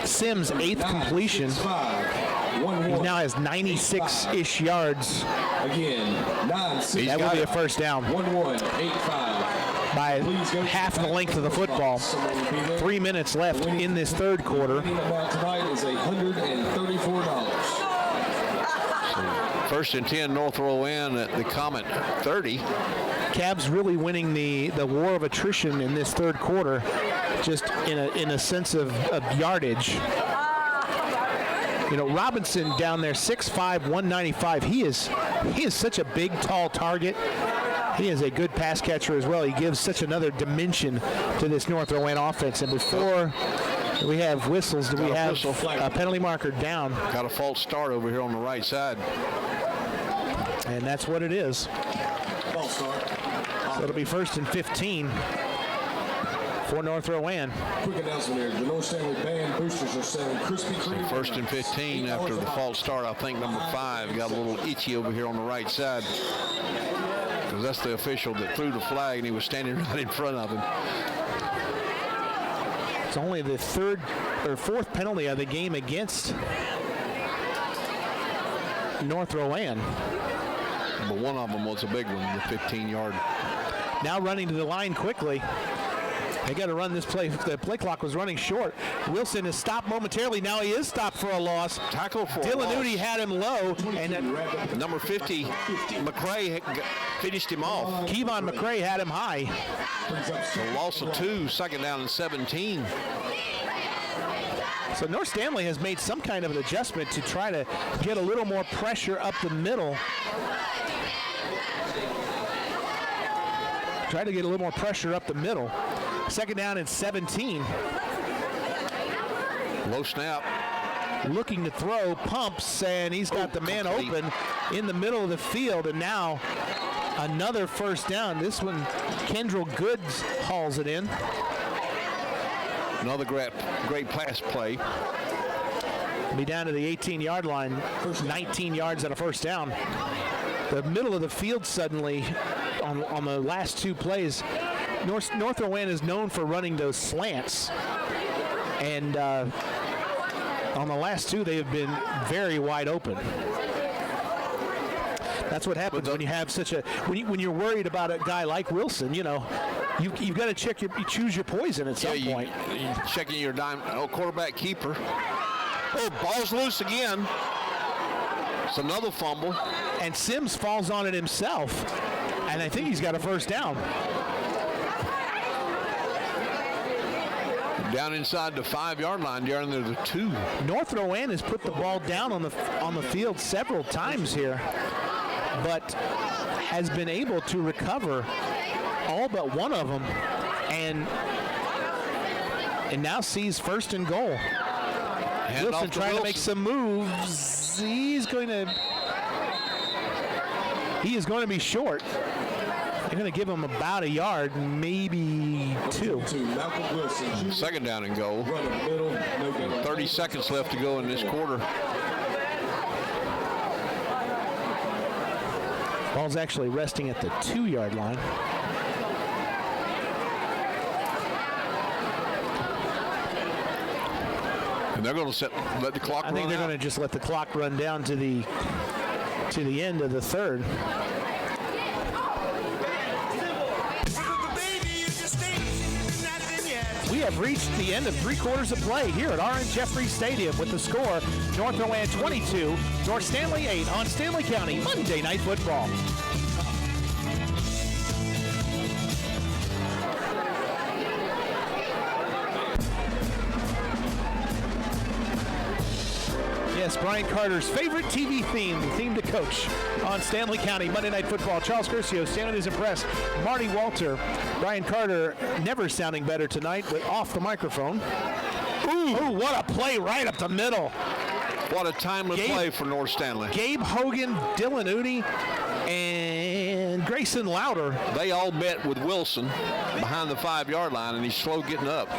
Sims' 8th completion. He now has 96-ish yards. Again, 9-6. That will be a first down. 1-1-8-5. By half the length of the football. 3 minutes left in this third quarter. Amount tonight is $134. First and 10, North Rowan at the Comet 30. Cavs really winning the war of attrition in this third quarter, just in a sense of yardage. You know, Robinson down there, 6'5", 195. He is such a big, tall target. He is a good pass catcher as well. He gives such another dimension to this North Rowan offense. And before we have whistles, do we have a penalty marker down? Got a false start over here on the right side. And that's what it is. False start. So it'll be first and 15 for North Rowan. Quick announcement here. The North Stanley Band boosters are selling Krispy Kreme. First and 15 after the false start. I think number 5 got a little itchy over here on the right side. Because that's the official that threw the flag, and he was standing right in front of him. It's only the third or fourth penalty of the game against North Rowan. But one of them was a big one, the 15-yard. Now running to the line quickly. They got to run this play. The play clock was running short. Wilson is stopped momentarily. Now he is stopped for a loss. Tackle for Dylan a loss. Nudie had him low. And number 50, McCray finished him off. Kevon McCray had him high. So loss of 2, second down and 17. So North Stanley has made some kind of an adjustment to try to get a little more pressure up the middle. Try to get a little more pressure up the middle. Second down and 17. Low snap. Looking to throw, pumps, and he's got the man open in the middle of the field. And now another first down. This one, Kendrell Goods hauls it in. Another great pass play. Be down to the 18-yard line. 19 yards on a first down. The middle of the field suddenly on the last 2 plays. North Rowan is known for running those slants, and on the last 2 they have been very wide open. That's what happens when you have such a when you're worried about a guy like Wilson. You know, you've got to choose your poison at some point. You're checking your dime. Quarterback keeper. Ball's loose again. It's another fumble, and Sims falls on it himself, and I think he's got a first down. Down inside the 5-yard line, down there the 2. North Rowan has put the ball down on the field several times here, but has been able to recover all but one of them, and now sees first and goal. Wilson trying to make some moves. He is going to be short. They're going to give him about a yard, maybe 2. Second down and goal. 30 seconds left to go in this quarter. Ball's actually resting at the 2-yard line. And they're going to let the clock run. I think they're going to just let the clock run down to the end of the third. We have reached the end of 3/4 of play here at R.N. Jeffries Stadium with the score North Rowan 22, North Stanley 8 on Stanley County Monday Night Football. Yes, Brian Carter's favorite TV theme, the theme to coach on Stanley County Monday Night Football. Charles Curcio, Stanley is impressed. Marty Walter, Brian Carter never sounding better tonight with off the microphone. Ooh, what a play right up the middle. What a timely play for North Stanley. Gabe Hogan, Dylan Udi, and Grayson Louder. They all met with Wilson behind the 5-yard line, and he's slow getting up.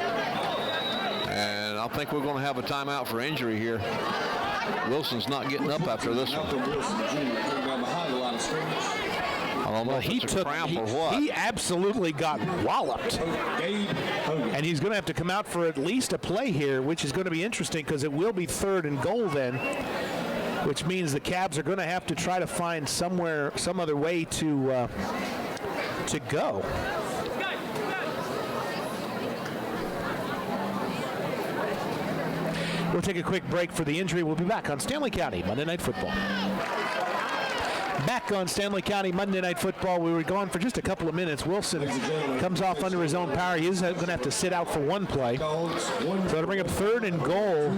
And I think we're going to have a timeout for injury here. Wilson's not getting up after this one. I don't know if it's a cramp or what. He absolutely got walloped. And he's going to have to come out for at least a play here, which is going to be interesting because it will be 3rd and goal then, which means the Cavs are going to have to try to find some other way to go. We'll take a quick break for the injury. We'll be back on Stanley County Monday Night Football. Back on Stanley County Monday Night Football. We were gone for just a couple of minutes. Wilson comes off under his own power. He is going to have to sit out for one play. So to bring up 3rd and goal,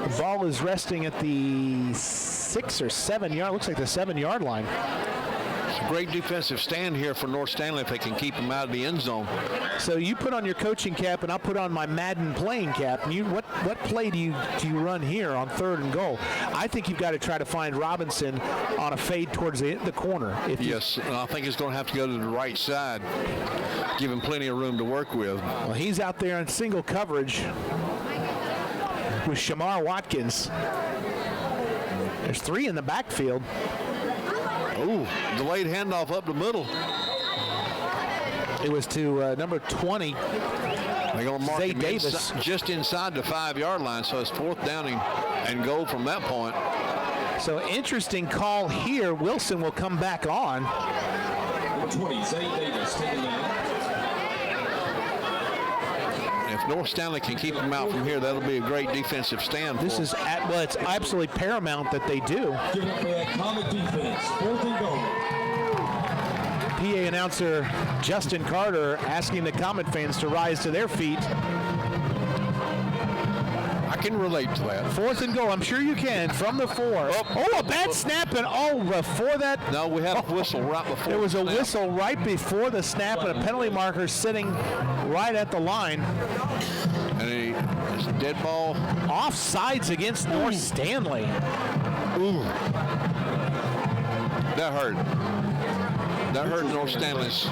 the ball is resting at the 6 or 7 yard. Looks like the 7-yard line. It's a great defensive stand here for North Stanley if they can keep him out of the end zone. So you put on your coaching cap, and I'll put on my Madden playing cap. And what play do you run here on 3rd and goal? I think you've got to try to find Robinson on a fade towards the corner. Yes, I think he's going to have to go to the right side, give him plenty of room to work with. Well, he's out there in single coverage with Shamar Watkins. There's 3 in the backfield. Ooh, delayed handoff up the middle. It was to number 20, they're going to mark Zay him Davis. just inside the 5-yard line, so it's 4th down and goal from that point. So interesting call here. Wilson will come back on. Number 20, Zay Davis, taking down. If North Stanley can keep him out from here, that'll be a great defensive stand. This is it's absolutely paramount that they do. Give it up for that comic defense. 4th and goal. PA announcer Justin Carter asking the Comet fans to rise to their feet. I can relate to that. 4th and goal. I'm sure you can from the 4. Oh, a bad snap, and before that. No, we had a whistle right before. There was a whistle right before the snap, and a penalty marker sitting right at the line. And it's a dead ball. Offsides against North Stanley. Ooh. That hurt. That hurt North Stanley's.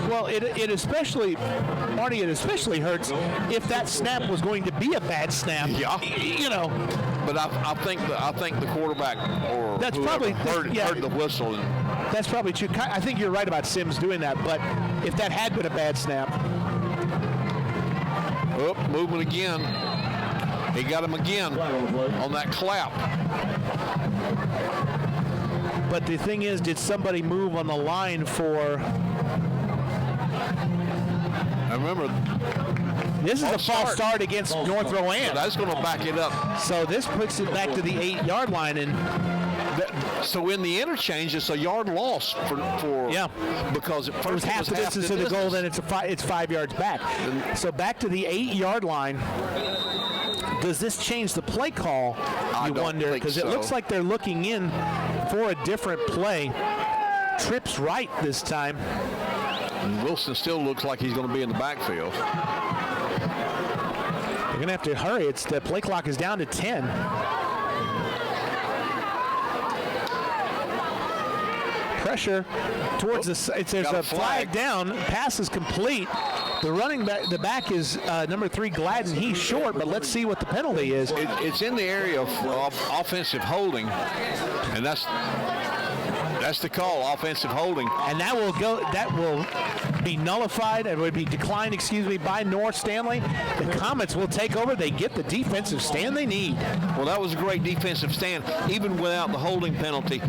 Well, it especially, Marty, it especially hurts if that snap was going to be a bad snap. Yeah. You know. But I think the quarterback or that's probably heard the whistle. That's probably true. I think you're right about Sims doing that. But if that had been a bad snap. Oh, movement again. He got him again on that clap. But the thing is, did somebody move on the line for... I remember... This is a false start against North Rowan. So that's going to back it up. So this puts it back to the 8-yard line. And so in the interchange, it's a yard loss for yeah, because it was half the distance to the goal, then it's 5 yards back. So back to the 8-yard line. Does this change the play call, you wonder? Because it looks like they're looking in for a different play. Trips right this time. And Wilson still looks like he's going to be in the backfield. They're going to have to hurry. The play clock is down to 10. Pressure towards there's a flag down. Pass is complete. The running back, the back is number 3, Gladden. He's short, but let's see what the penalty is. It's in the area of offensive holding, and that's the call, offensive holding. And that will be nullified and would be declined, by North Stanley. The Comets will take over. They get the defensive stand they need. Well, that was a great defensive stand. Even without the holding penalty,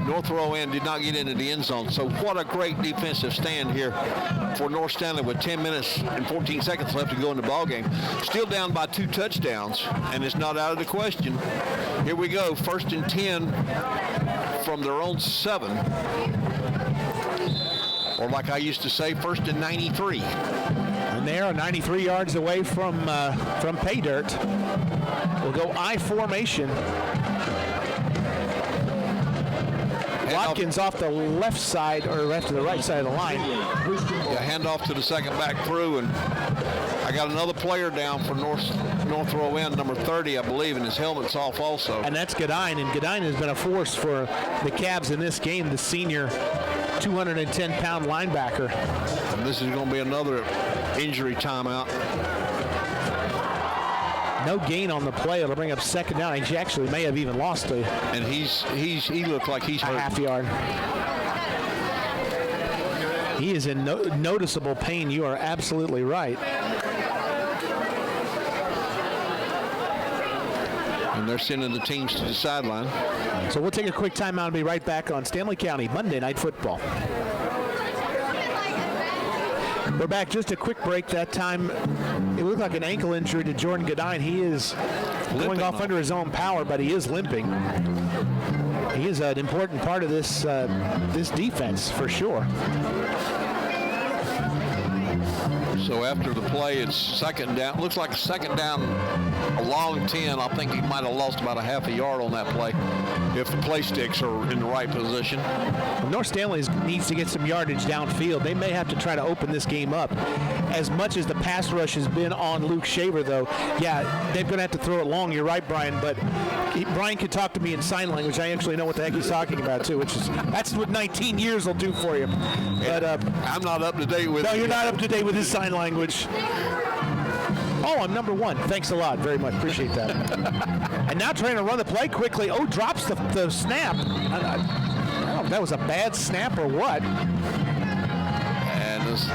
North Rowan did not get into the end zone. So what a great defensive stand here for North Stanley with 10 minutes and 14 seconds left to go in the ballgame. Still down by 2 touchdowns, and it's not out of the question. Here we go, 1st and 10 from their own 7. Or like I used to say, 1st and 93. And they are 93 yards away from pay dirt. We'll go I formation. Watkins off the left side, or left to the right side of the line. Yeah, hand off to the second back through, and I got another player down for North Rowan, number 30, I believe, and his helmet's off also. And that's Godine, and Godine has been a force for the Cavs in this game, the senior 210-pound linebacker. And this is going to be another injury timeout. No gain on the play. It'll bring up 2nd down. He actually may have even lost And he looked like he's hurt. A half yard. He is in noticeable pain. You are absolutely right. And they're sending the teams to the sideline. So we'll take a quick timeout and be right back on Stanley County Monday Night Football. We're back. Just a quick break. That time, it looked like an ankle injury to Jordan Godine. He is going off under his own power, but he is limping. He is an important part of this this defense for sure. So after the play, it's second down. Looks like a second down, a long 10. I think he might have lost about a half a yard on that play if the play sticks are in the right position. Well, North Stanley needs to get some yardage downfield. They may have to try to open this game up. As much as the pass rush has been on Luke Shaver, though, yeah, they're going to have to throw it long. You're right, Brian, but Brian could talk to me in sign language. I actually know what the heck he's talking about, too, that's what 19 years will do for you. But I'm not up to date with No, you're not up to date with his sign language. Oh, I'm number one. Thanks a lot. Very much. Appreciate that. And now trying to run the play quickly. Oh, drops the snap. I don't know if that was a bad snap or what. And this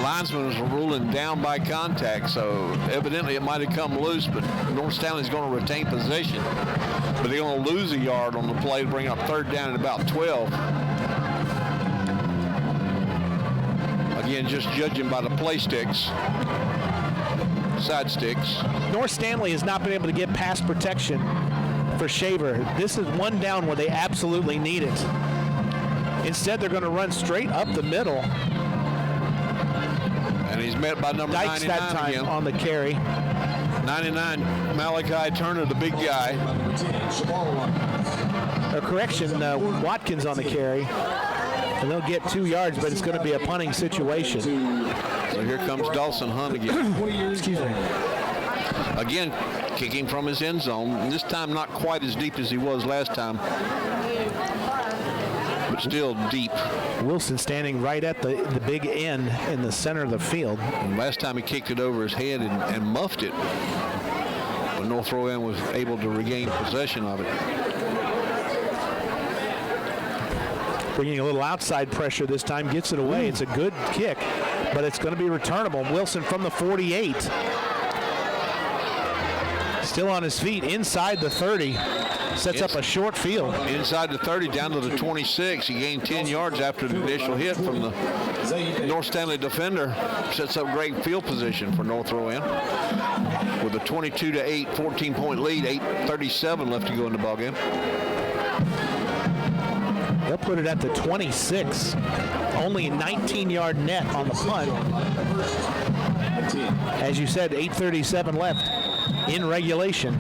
linesman was ruling down by contact, so evidently it might have come loose, but North Stanley's going to retain possession. But they're going to lose a yard on the play to bring up third down at about 12. Again, just judging by the play sticks, side sticks. North Stanley has not been able to get pass protection for Shaver. This is one down where they absolutely need it. Instead, they're going to run straight up the middle. And he's met by number Dykes 99 that time again. on the carry. 99, Malachi Turner, the big guy. A correction, Watkins on the carry. And they'll get 2 yards, but it's going to be a punting situation. So here comes Dawson Hunt again. Excuse me. Again, kicking from his end zone. And this time not quite as deep as he was last time, but still deep. Wilson standing right at the big end in the center of the field. And last time he kicked it over his head and muffed it. But North Rowan was able to regain possession of it. Bringing a little outside pressure this time, gets it away. It's a good kick, but it's going to be returnable. Wilson from the 48. Still on his feet, inside the 30. Sets up a short field. Inside the 30, down to the 26. He gained 10 yards after the initial hit from the North Stanley defender. Sets up great field position for North Rowan. With a 22-8, 14-point lead, 8:37 left to go in the ballgame. They'll put it at the 26. Only a 19-yard net on the punt. As you said, 8:37 left in regulation.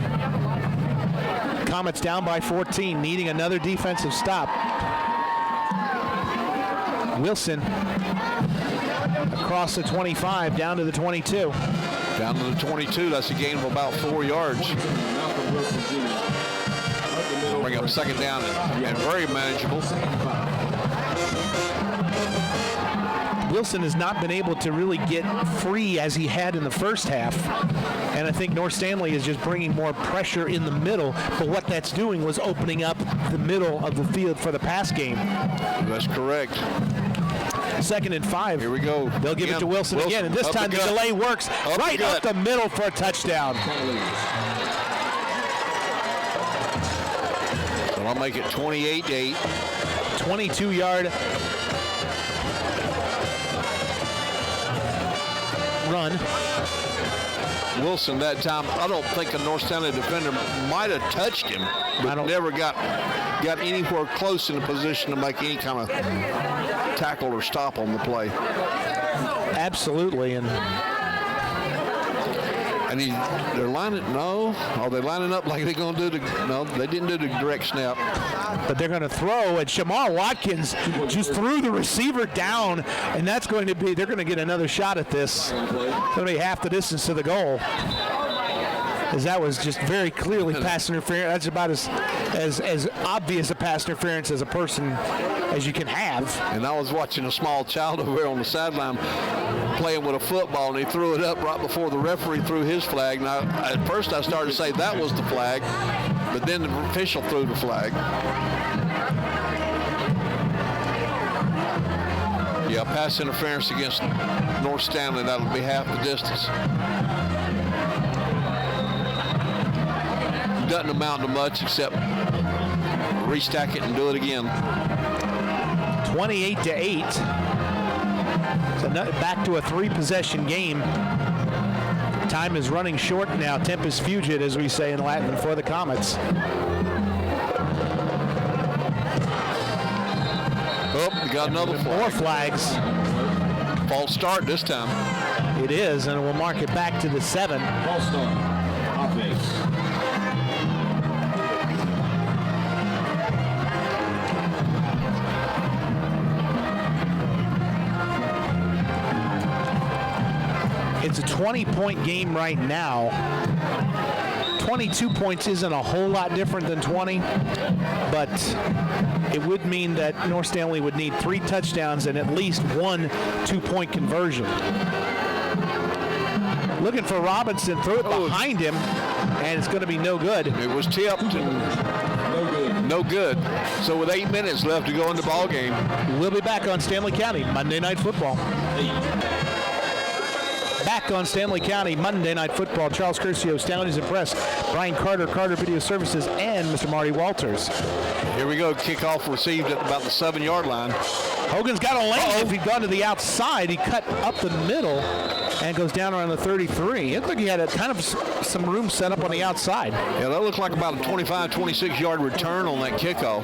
Comets down by 14, needing another defensive stop. Wilson across the 25, down to the 22. Down to the 22, that's a gain of about 4 yards. Bring up second down and very manageable. Wilson has not been able to really get free as he had in the first half. And I think North Stanley is just bringing more pressure in the middle. But what that's doing was opening up the middle of the field for the pass game. That's correct. 2nd and 5. Here we go. They'll give it to Wilson again. And this time the delay works right up the middle for a touchdown. So I'll make it 28-8. 22-yard run. Wilson that time, I don't think a North Stanley defender might have touched him, but never got anywhere close in a position to make any kind of tackle or stop on the play. Absolutely. And they're lining, no? Are they lining up like they're going to do no, they didn't do the direct snap. But they're going to throw, and Shamar Watkins just threw the receiver down, and that's going to be, they're going to get another shot at this. It's going to be half the distance to the goal. As that was just very clearly pass interference. That's about as obvious a pass interference as a person as you can have. And I was watching a small child over there on the sideline playing with a football, and he threw it up right before the referee threw his flag. Now, at first I started to say that was the flag, but then the official threw the flag. Yeah, pass interference against North Stanley. That'll be half the distance. Doesn't amount to much except restack it and do it again. 28-8. So back to a 3-possession game. Time is running short now. Tempus fugit, as we say in Latin, for the Comets. Oh, we got another flag. More flags. False start this time. It is, and we'll mark it back to the 7. False start. Offense. It's a 20-point game right now. 22 points isn't a whole lot different than 20, but it would mean that North Stanley would need 3 touchdowns and at least 1 2-point conversion. Looking for Robinson, threw it behind him, and it's going to be no good. It was tipped and no good. So with 8 minutes left to go in the ball game. We'll be back on Stanley County Monday Night Football. Back on Stanley County Monday Night Football. Charles Curcio, Stallions and Press, Brian Carter, Carter Video Services, and Mr. Marty Walters. Here we go. Kickoff received at about the 7-yard line. Hogan's got a lane. If he'd gone to the outside, he cut up the middle and goes down around the 33. It looked like he had a kind of some room set up on the outside. Yeah, that looked like about a 25, 26-yard return on that kickoff.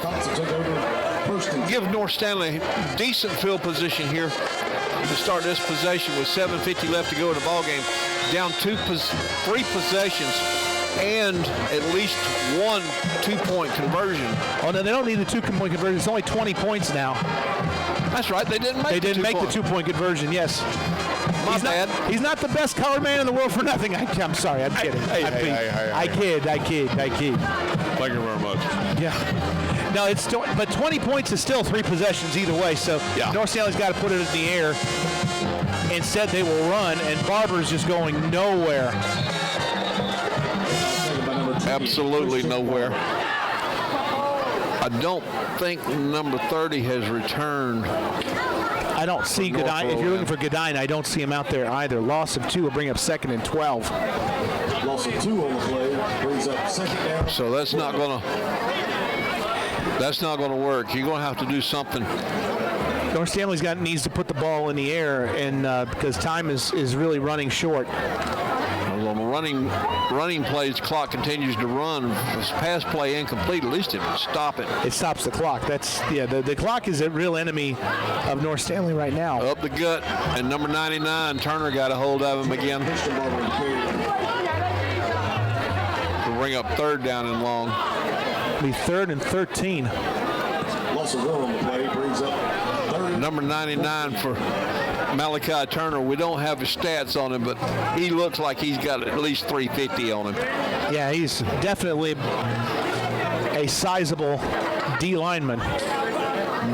Give North Stanley decent field position here to start this possession with 7:50 left to go in the ball game. Down 3 possessions and at least 1 2-point conversion. Oh no, they don't need the 2-point conversion. It's only 20 points now. That's right. They didn't make the 2-point conversion. Yes. My bad. He's not the best colored man in the world for nothing. I'm sorry. I'm kidding. I kid. Thank you very much. Yeah. No, it's still, but 20 points is still 3 possessions either way. So North Stanley's got to put it in the air. Instead, they will run, and Barber's just going nowhere. Absolutely nowhere. I don't think number 30 has returned. I don't see Godine. If you're looking for Godine, I don't see him out there either. Loss of 2 will bring up 2nd and 12. Loss of 2 on the play brings up 2nd down. So that's not going to work. You're going to have to do something. North Stanley's needs to put the ball in the air, and because time is really running short. On the running plays, clock continues to run. This pass play incomplete. At least it would stop it. It stops the clock. The clock is a real enemy of North Stanley right now. Up the gut, and number 99 Turner got a hold of him again. To bring up 3rd down and long. It'll be 3rd and 13. Loss of 1 on the play brings up 3rd. Number 99 for Malachi Turner. We don't have his stats on him, but he looks like he's got at least 350 on him. Yeah, he's definitely a sizable D lineman.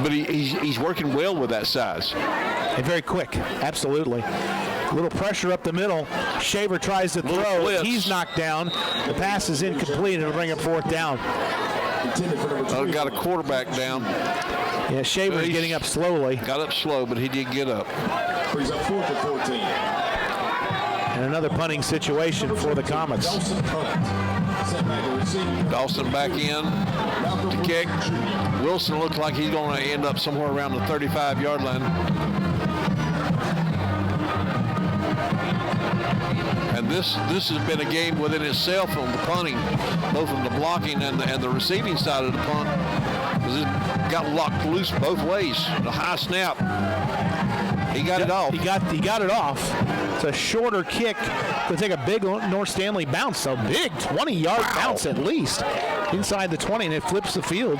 But he's working well with that size. And very quick, absolutely. A little pressure up the middle. Shaver tries to throw. Blitz. He's knocked down. The pass is incomplete, and it'll bring up 4th down. Got a quarterback down. Yeah, Shaver's getting up slowly. Got up slow, but he did get up. Brings up 4th and 14. And another punting situation for the Comets. Dawson back in to kick. Wilson looks like he's going to end up somewhere around the 35-yard line. And this has been a game within itself on the punting, both on the blocking and the receiving side of the punt. It got locked loose both ways. The high snap, he got it off. He got it off. It's a shorter kick. Going to take a big North Stanley bounce. A big 20-yard bounce at least inside the 20, and it flips the field.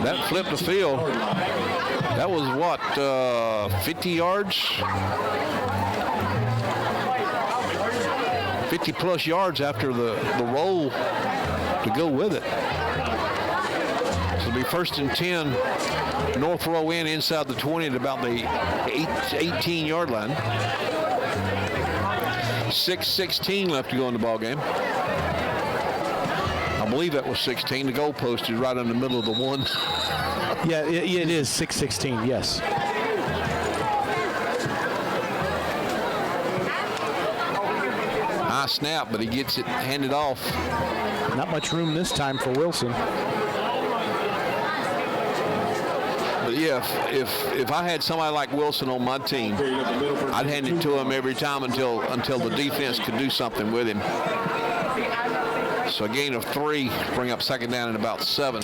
That flipped the field. That was what, 50 yards? 50-plus yards after the roll to go with it. So it'll be 1st and 10. North Rowan inside the 20 at about the 18-yard line. 6:16 left to go in the ball game. I believe that was 16. The goalpost is right in the middle of the 1. Yeah, it is 6:16. Yes. High snap, but he gets it handed off. Not much room this time for Wilson. But yeah, if I had somebody like Wilson on my team, I'd hand it to him every time until the defense could do something with him. So a gain of 3, bring up second down and about 7.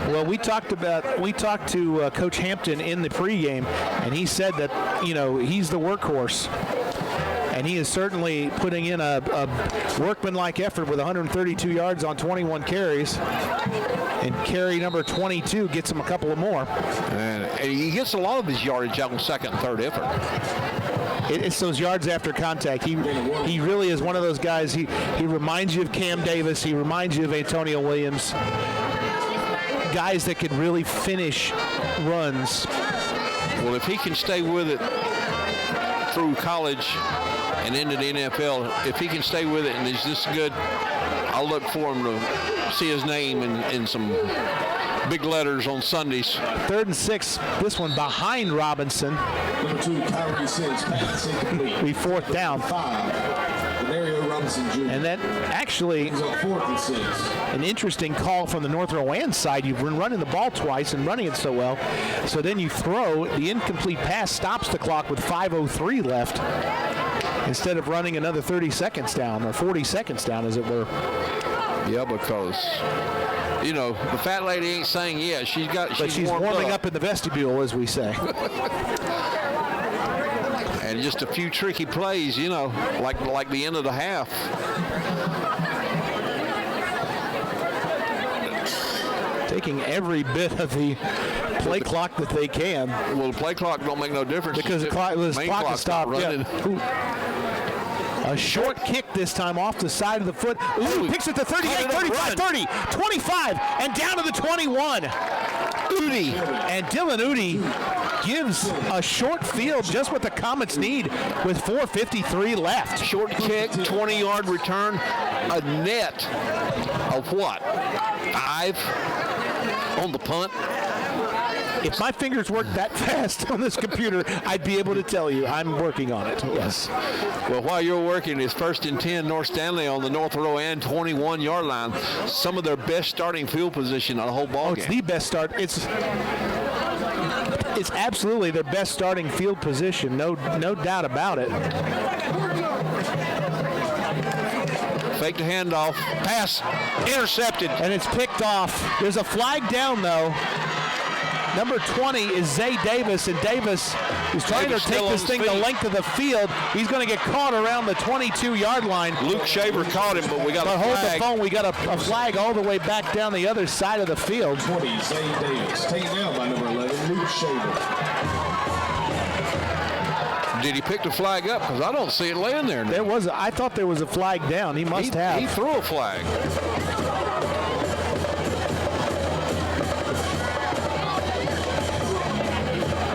Well, we talked to Coach Hampton in the pregame, and he said that he's the workhorse. And he is certainly putting in a workmanlike effort with 132 yards on 21 carries. And carry number 22 gets him a couple of more. And he gets a lot of his yardage out on second and third effort. It's those yards after contact. He really is one of those guys. He reminds you of Cam Davis. He reminds you of Antonio Williams. Guys that could really finish runs. Well, if he can stay with it through college and into the NFL, if he can stay with it and he's this good, I'll look for him to see his name in some big letters on Sundays. 3rd and 6. This one behind Robinson. Number 2, Kyrie Sims, pass incomplete. Be 4th down. 5. Robinson Jr. And that actually is on 4th and 6. An interesting call from the North Rowan side. You've been running the ball twice and running it so well. So then you throw, the incomplete pass stops the clock with 5:03 left instead of running another 30 seconds down or 40 seconds down, as it were. Yeah, because the fat lady ain't saying yes. She's warming up in the vestibule, as we say. And just a few tricky plays, like the end of the half. Taking every bit of the play clock that they can. Well, the play clock don't make no difference. Because the clock is stopped. Yeah. A short kick this time off the side of the foot. Ooh, picks it to 38, 35, 30, 25, and down to the 21. Udi. And Dylan Udi gives a short field, just what the Comets need, with 4:53 left. Short kick, 20-yard return, a net of what? 5 on the punt. If my fingers worked that fast on this computer, I'd be able to tell you. I'm working on it. Yes. Well, while you're working, it's 1st and 10, North Stanley on the North Rowan 21-yard line. Some of their best starting field position on the whole ball game. It's the best start. It's absolutely their best starting field position. No doubt about it. Fake the handoff. Pass intercepted. And it's picked off. There's a flag down, though. Number 20 is Zay Davis, and Davis is trying to take this thing the length of the field. He's going to get caught around the 22-yard line. Luke Shaver caught him, but we got a flag. Hold the phone. We got a flag all the way back down the other side of the field. 20, Zay Davis. Taken down by number 11, Luke Shaver. Did he pick the flag up? Because I don't see it laying there now. I thought there was a flag down. He must have. He threw a flag.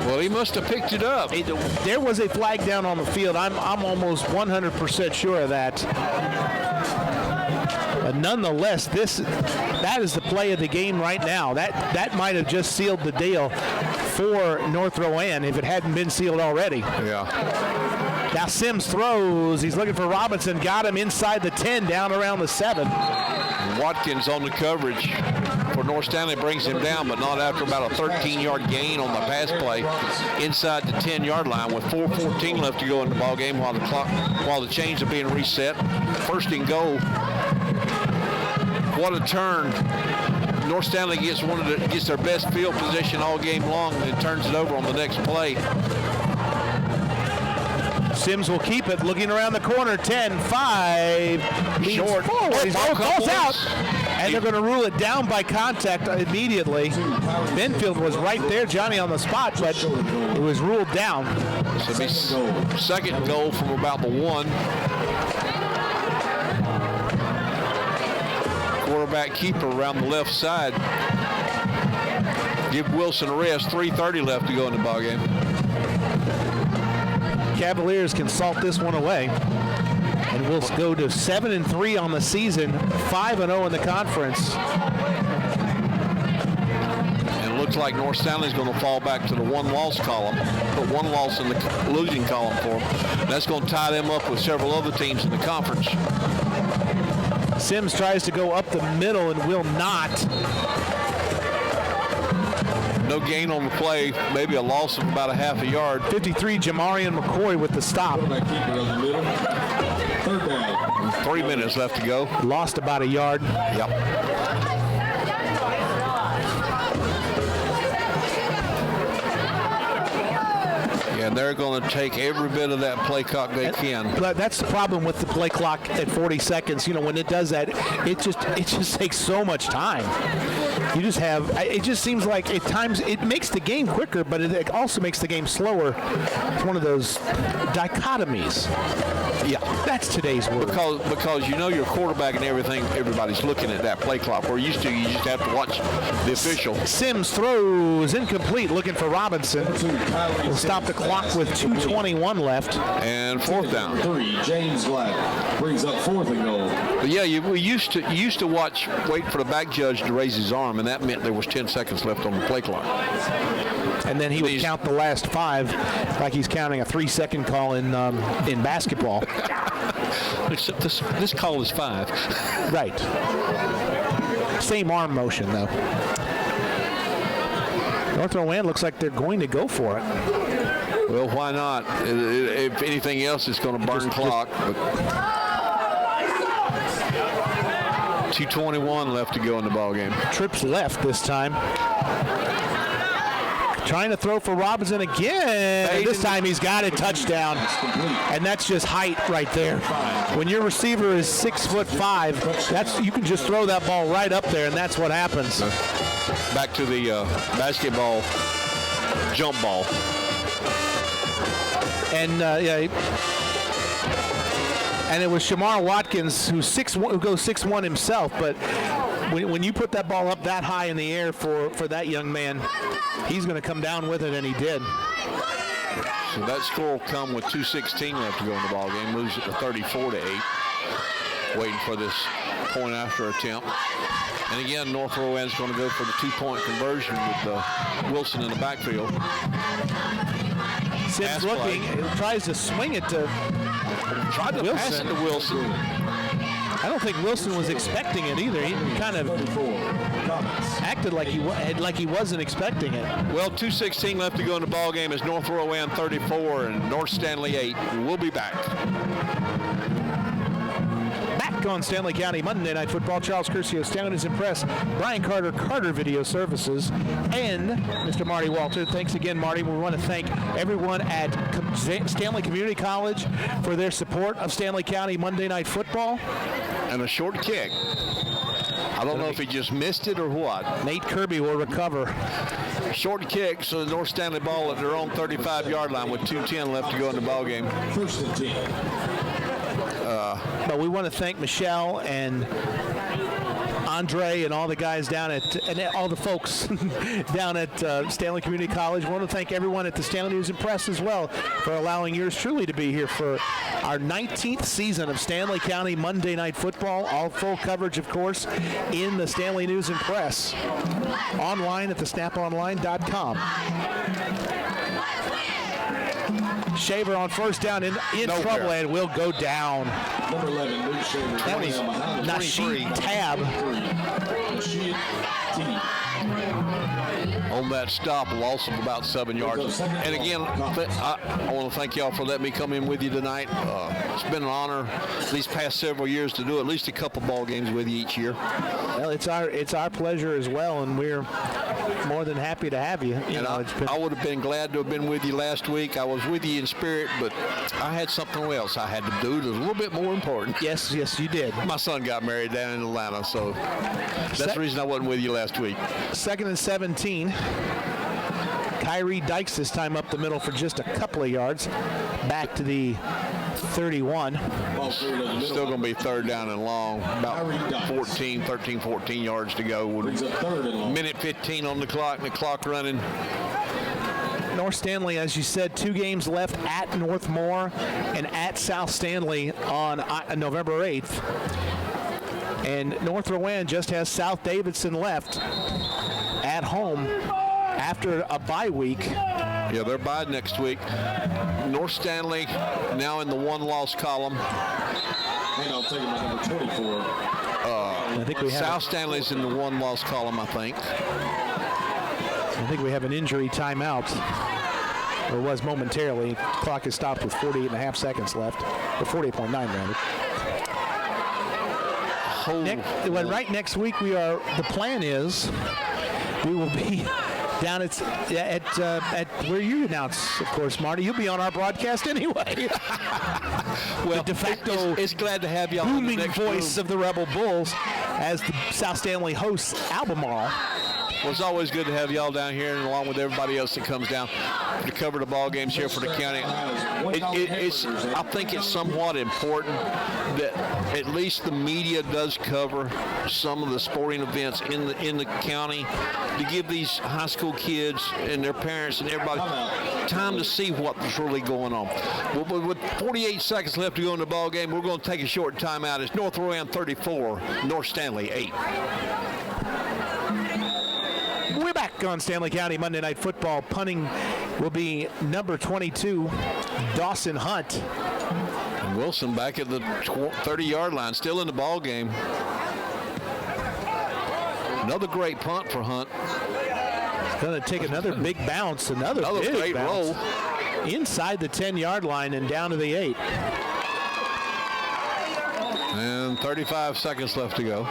Well, he must have picked it up. There was a flag down on the field. I'm almost 100% sure of that. But nonetheless, that is the play of the game right now. That might have just sealed the deal for North Rowan if it hadn't been sealed already. Yeah. Now Sims throws. He's looking for Robinson. Got him inside the 10, down around the 7. Watkins on the coverage for North Stanley, brings him down, but not after about a 13-yard gain on the pass play inside the 10-yard line with 4:14 left to go in the ball game while the chains are being reset. 1st and goal. What a turn! North Stanley gets their best field position all game long and turns it over on the next play. Sims will keep it, looking around the corner. 10-5. Short. Forward. Ball's out. And they're going to rule it down by contact immediately. Benfield was right there, Johnny, on the spot, but it was ruled down. So it'll be second goal from about the 1. Quarterback keeper around the left side. Give Wilson a rest. 3:30 left to go in the ballgame. Cavaliers can salt this one away. And we'll go to 7-3 on the season, 5-0 in the conference. And it looks like North Stanley's going to fall back to the one-loss column, put one loss in the losing column for them. That's going to tie them up with several other teams in the conference. Sims tries to go up the middle and will not. No gain on the play, maybe a loss of about a half a yard. 53, Jamarian McCoy with the stop. Third down. 3 minutes left to go. Lost about a yard. Yep. And they're going to take every bit of that play clock they can. But that's the problem with the play clock at 40 seconds. You know, when it does that, it just takes so much time. You just have, it just seems like at times it makes the game quicker, but it also makes the game slower. It's one of those dichotomies. Yeah, that's today's word. Because you know your quarterback and everything, everybody's looking at that play clock. Where you just have to watch the official. Sims throws incomplete, looking for Robinson. We'll stop the clock with 2:21 left. And fourth down. 3, James Black brings up 4th and goal. But yeah, we used to wait for the back judge to raise his arm, and that meant there was 10 seconds left on the play clock. And then he would count the last 5 like he's counting a 3-second call in basketball. Except this call is 5. Right. Same arm motion, though. North Rowan looks like they're going to go for it. Well, why not? If anything else, it's going to burn clock. But 2:21 left to go in the ball game. Trips left this time. Trying to throw for Robinson again. This time he's got it. Touchdown. And that's just height right there. When your receiver is 6'5", you can just throw that ball right up there, and that's what happens. Back to the basketball jump ball. And and it was Shamar Watkins who goes 6'1" himself, but when you put that ball up that high in the air for that young man, he's going to come down with it, and he did. So that score will come with 2:16 left to go in the ball game. Moves it to 34-8. Waiting for this point after attempt. And again, North Rowan's going to go for the 2-point conversion with Wilson in the backfield. Sims looking, tries to swing it to Tried to pass it to Wilson. I don't think Wilson was expecting it either. He kind of acted like he wasn't expecting it. Well, 2:16 left to go in the ball game as North Rowan 34 and North Stanley 8. We'll be back. Back on Stanley County Monday Night Football. Charles Curcio, Stanley News and Press, Brian Carter, Carter Video Services, and Mr. Marty Walter. Thanks again, Marty. We want to thank everyone at Stanley Community College for their support of Stanley County Monday Night Football. And a short kick. I don't know if he just missed it or what. Nate Kirby will recover. Short kick, so the North Stanley ball at their own 35-yard line with 2:10 left to go in the ball game. First and 10. But we want to thank Michelle and Andre and all the guys down at, and all the folks down at Stanley Community College. We want to thank everyone at the Stanley News and Press as well for allowing yours truly to be here for our 19th season of Stanley County Monday Night Football. All full coverage, of course, in the Stanley News and Press. Online at thesnaponline.com. Shaver on first down in trouble and will go down. Number 11, Luke Shaver. That was Nasheed Tab. On that stop, a loss of about 7 yards. And again, I want to thank y'all for letting me come in with you tonight. It's been an honor these past several years to do at least a couple ball games with you each year. Well, it's our pleasure as well, and we're more than happy to have you. I would have been glad to have been with you last week. I was with you in spirit, but I had something else I had to do that was a little bit more important. Yes, you did. My son got married down in Atlanta, so that's the reason I wasn't with you last week. 2nd and 17. Kyrie Dykes this time up the middle for just a couple of yards. Back to the 31. Still going to be third down and long. About 14 yards to go. Minute 15 on the clock, and the clock running. North Stanley, as you said, 2 games left at North Moore and at South Stanley on November 8th. And North Rowan just has South Davidson left at home after a bye week. Yeah, they're bye next week. North Stanley now in the 1-loss column. And I'll take him at number 24. I think we have South Stanley's in the 1-loss column, I think. I think we have an injury timeout. Or was momentarily. Clock is stopped with 48.5 seconds left. Or 48.9 rather. Right next week the plan is we will be down at where you announce, of course, Marty. You'll be on our broadcast anyway. Well, the de facto it's glad to have you on booming the next voice of the Rebel Bulls as the South Stanley hosts Albemarle. Well, it's always good to have y'all down here, and along with everybody else that comes down to cover the ball games here for the county. I think it's somewhat important that at least the media does cover some of the sporting events in the county to give these high school kids and their parents and everybody time to see what's really going on. With 48 seconds left to go in the ball game, we're going to take a short timeout. It's North Rowan 34, North Stanley 8. We're back on Stanley County Monday Night Football. Punting will be number 22, Dawson Hunt. And Wilson back at the 30-yard line, still in the ball game. Another great punt for Hunt. Going to take another big bounce, another big great bounce. roll. Inside the 10-yard line and down to the 8. And 35 seconds left to go.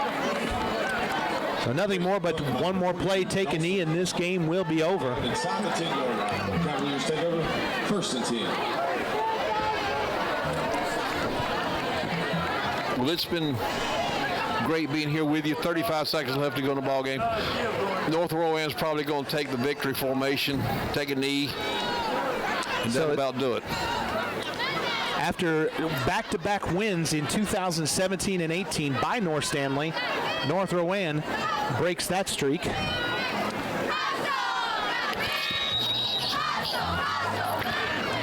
So nothing more but one more play, take a knee, and this game will be over. Inside the 10-yard line. Cavaliers take over, 1st and 10. Well, it's been great being here with you. 35 seconds left to go in the ball game. North Rowan's probably going to take the victory formation, take a knee, and that'll about do it. After back-to-back wins in 2017 and 18 by North Stanley, North Rowan breaks that streak.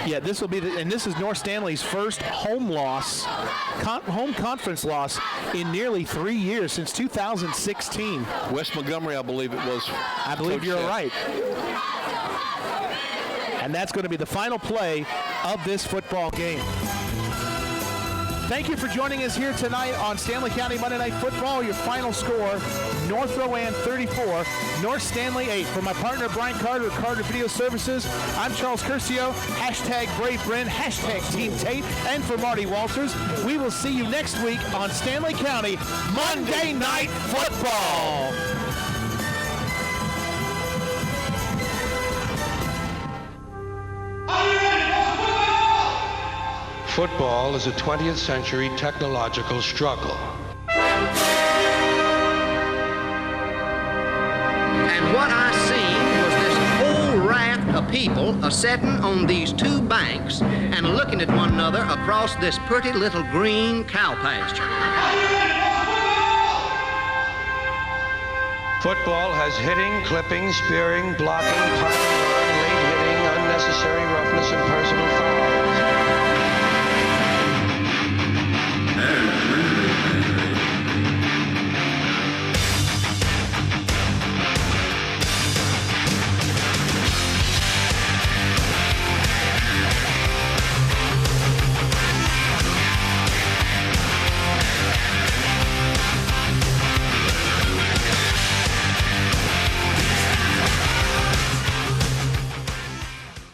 Yeah, this will be, and this is North Stanley's first home loss, home conference loss in nearly 3 years, since 2016. West Montgomery, I believe it was. I believe you're right. And that's going to be the final play of this football game. Thank you for joining us here tonight on Stanley County Monday Night Football. Your final score, North Rowan 34, North Stanley 8. For my partner, Brian Carter, Carter Video Services, I'm Charles Curcio, #BraveBren, #Team Tate, and for Marty Walters, we will see you next week on Stanley County Monday Night Football. Football is a 20th century technological struggle. And what I seen was this whole raft of people a-setting on these 2 banks and looking at one another across this pretty little green cow pasture. Football has hitting, clipping, spearing, blocking, punting, late hitting, unnecessary roughness, and personal foul.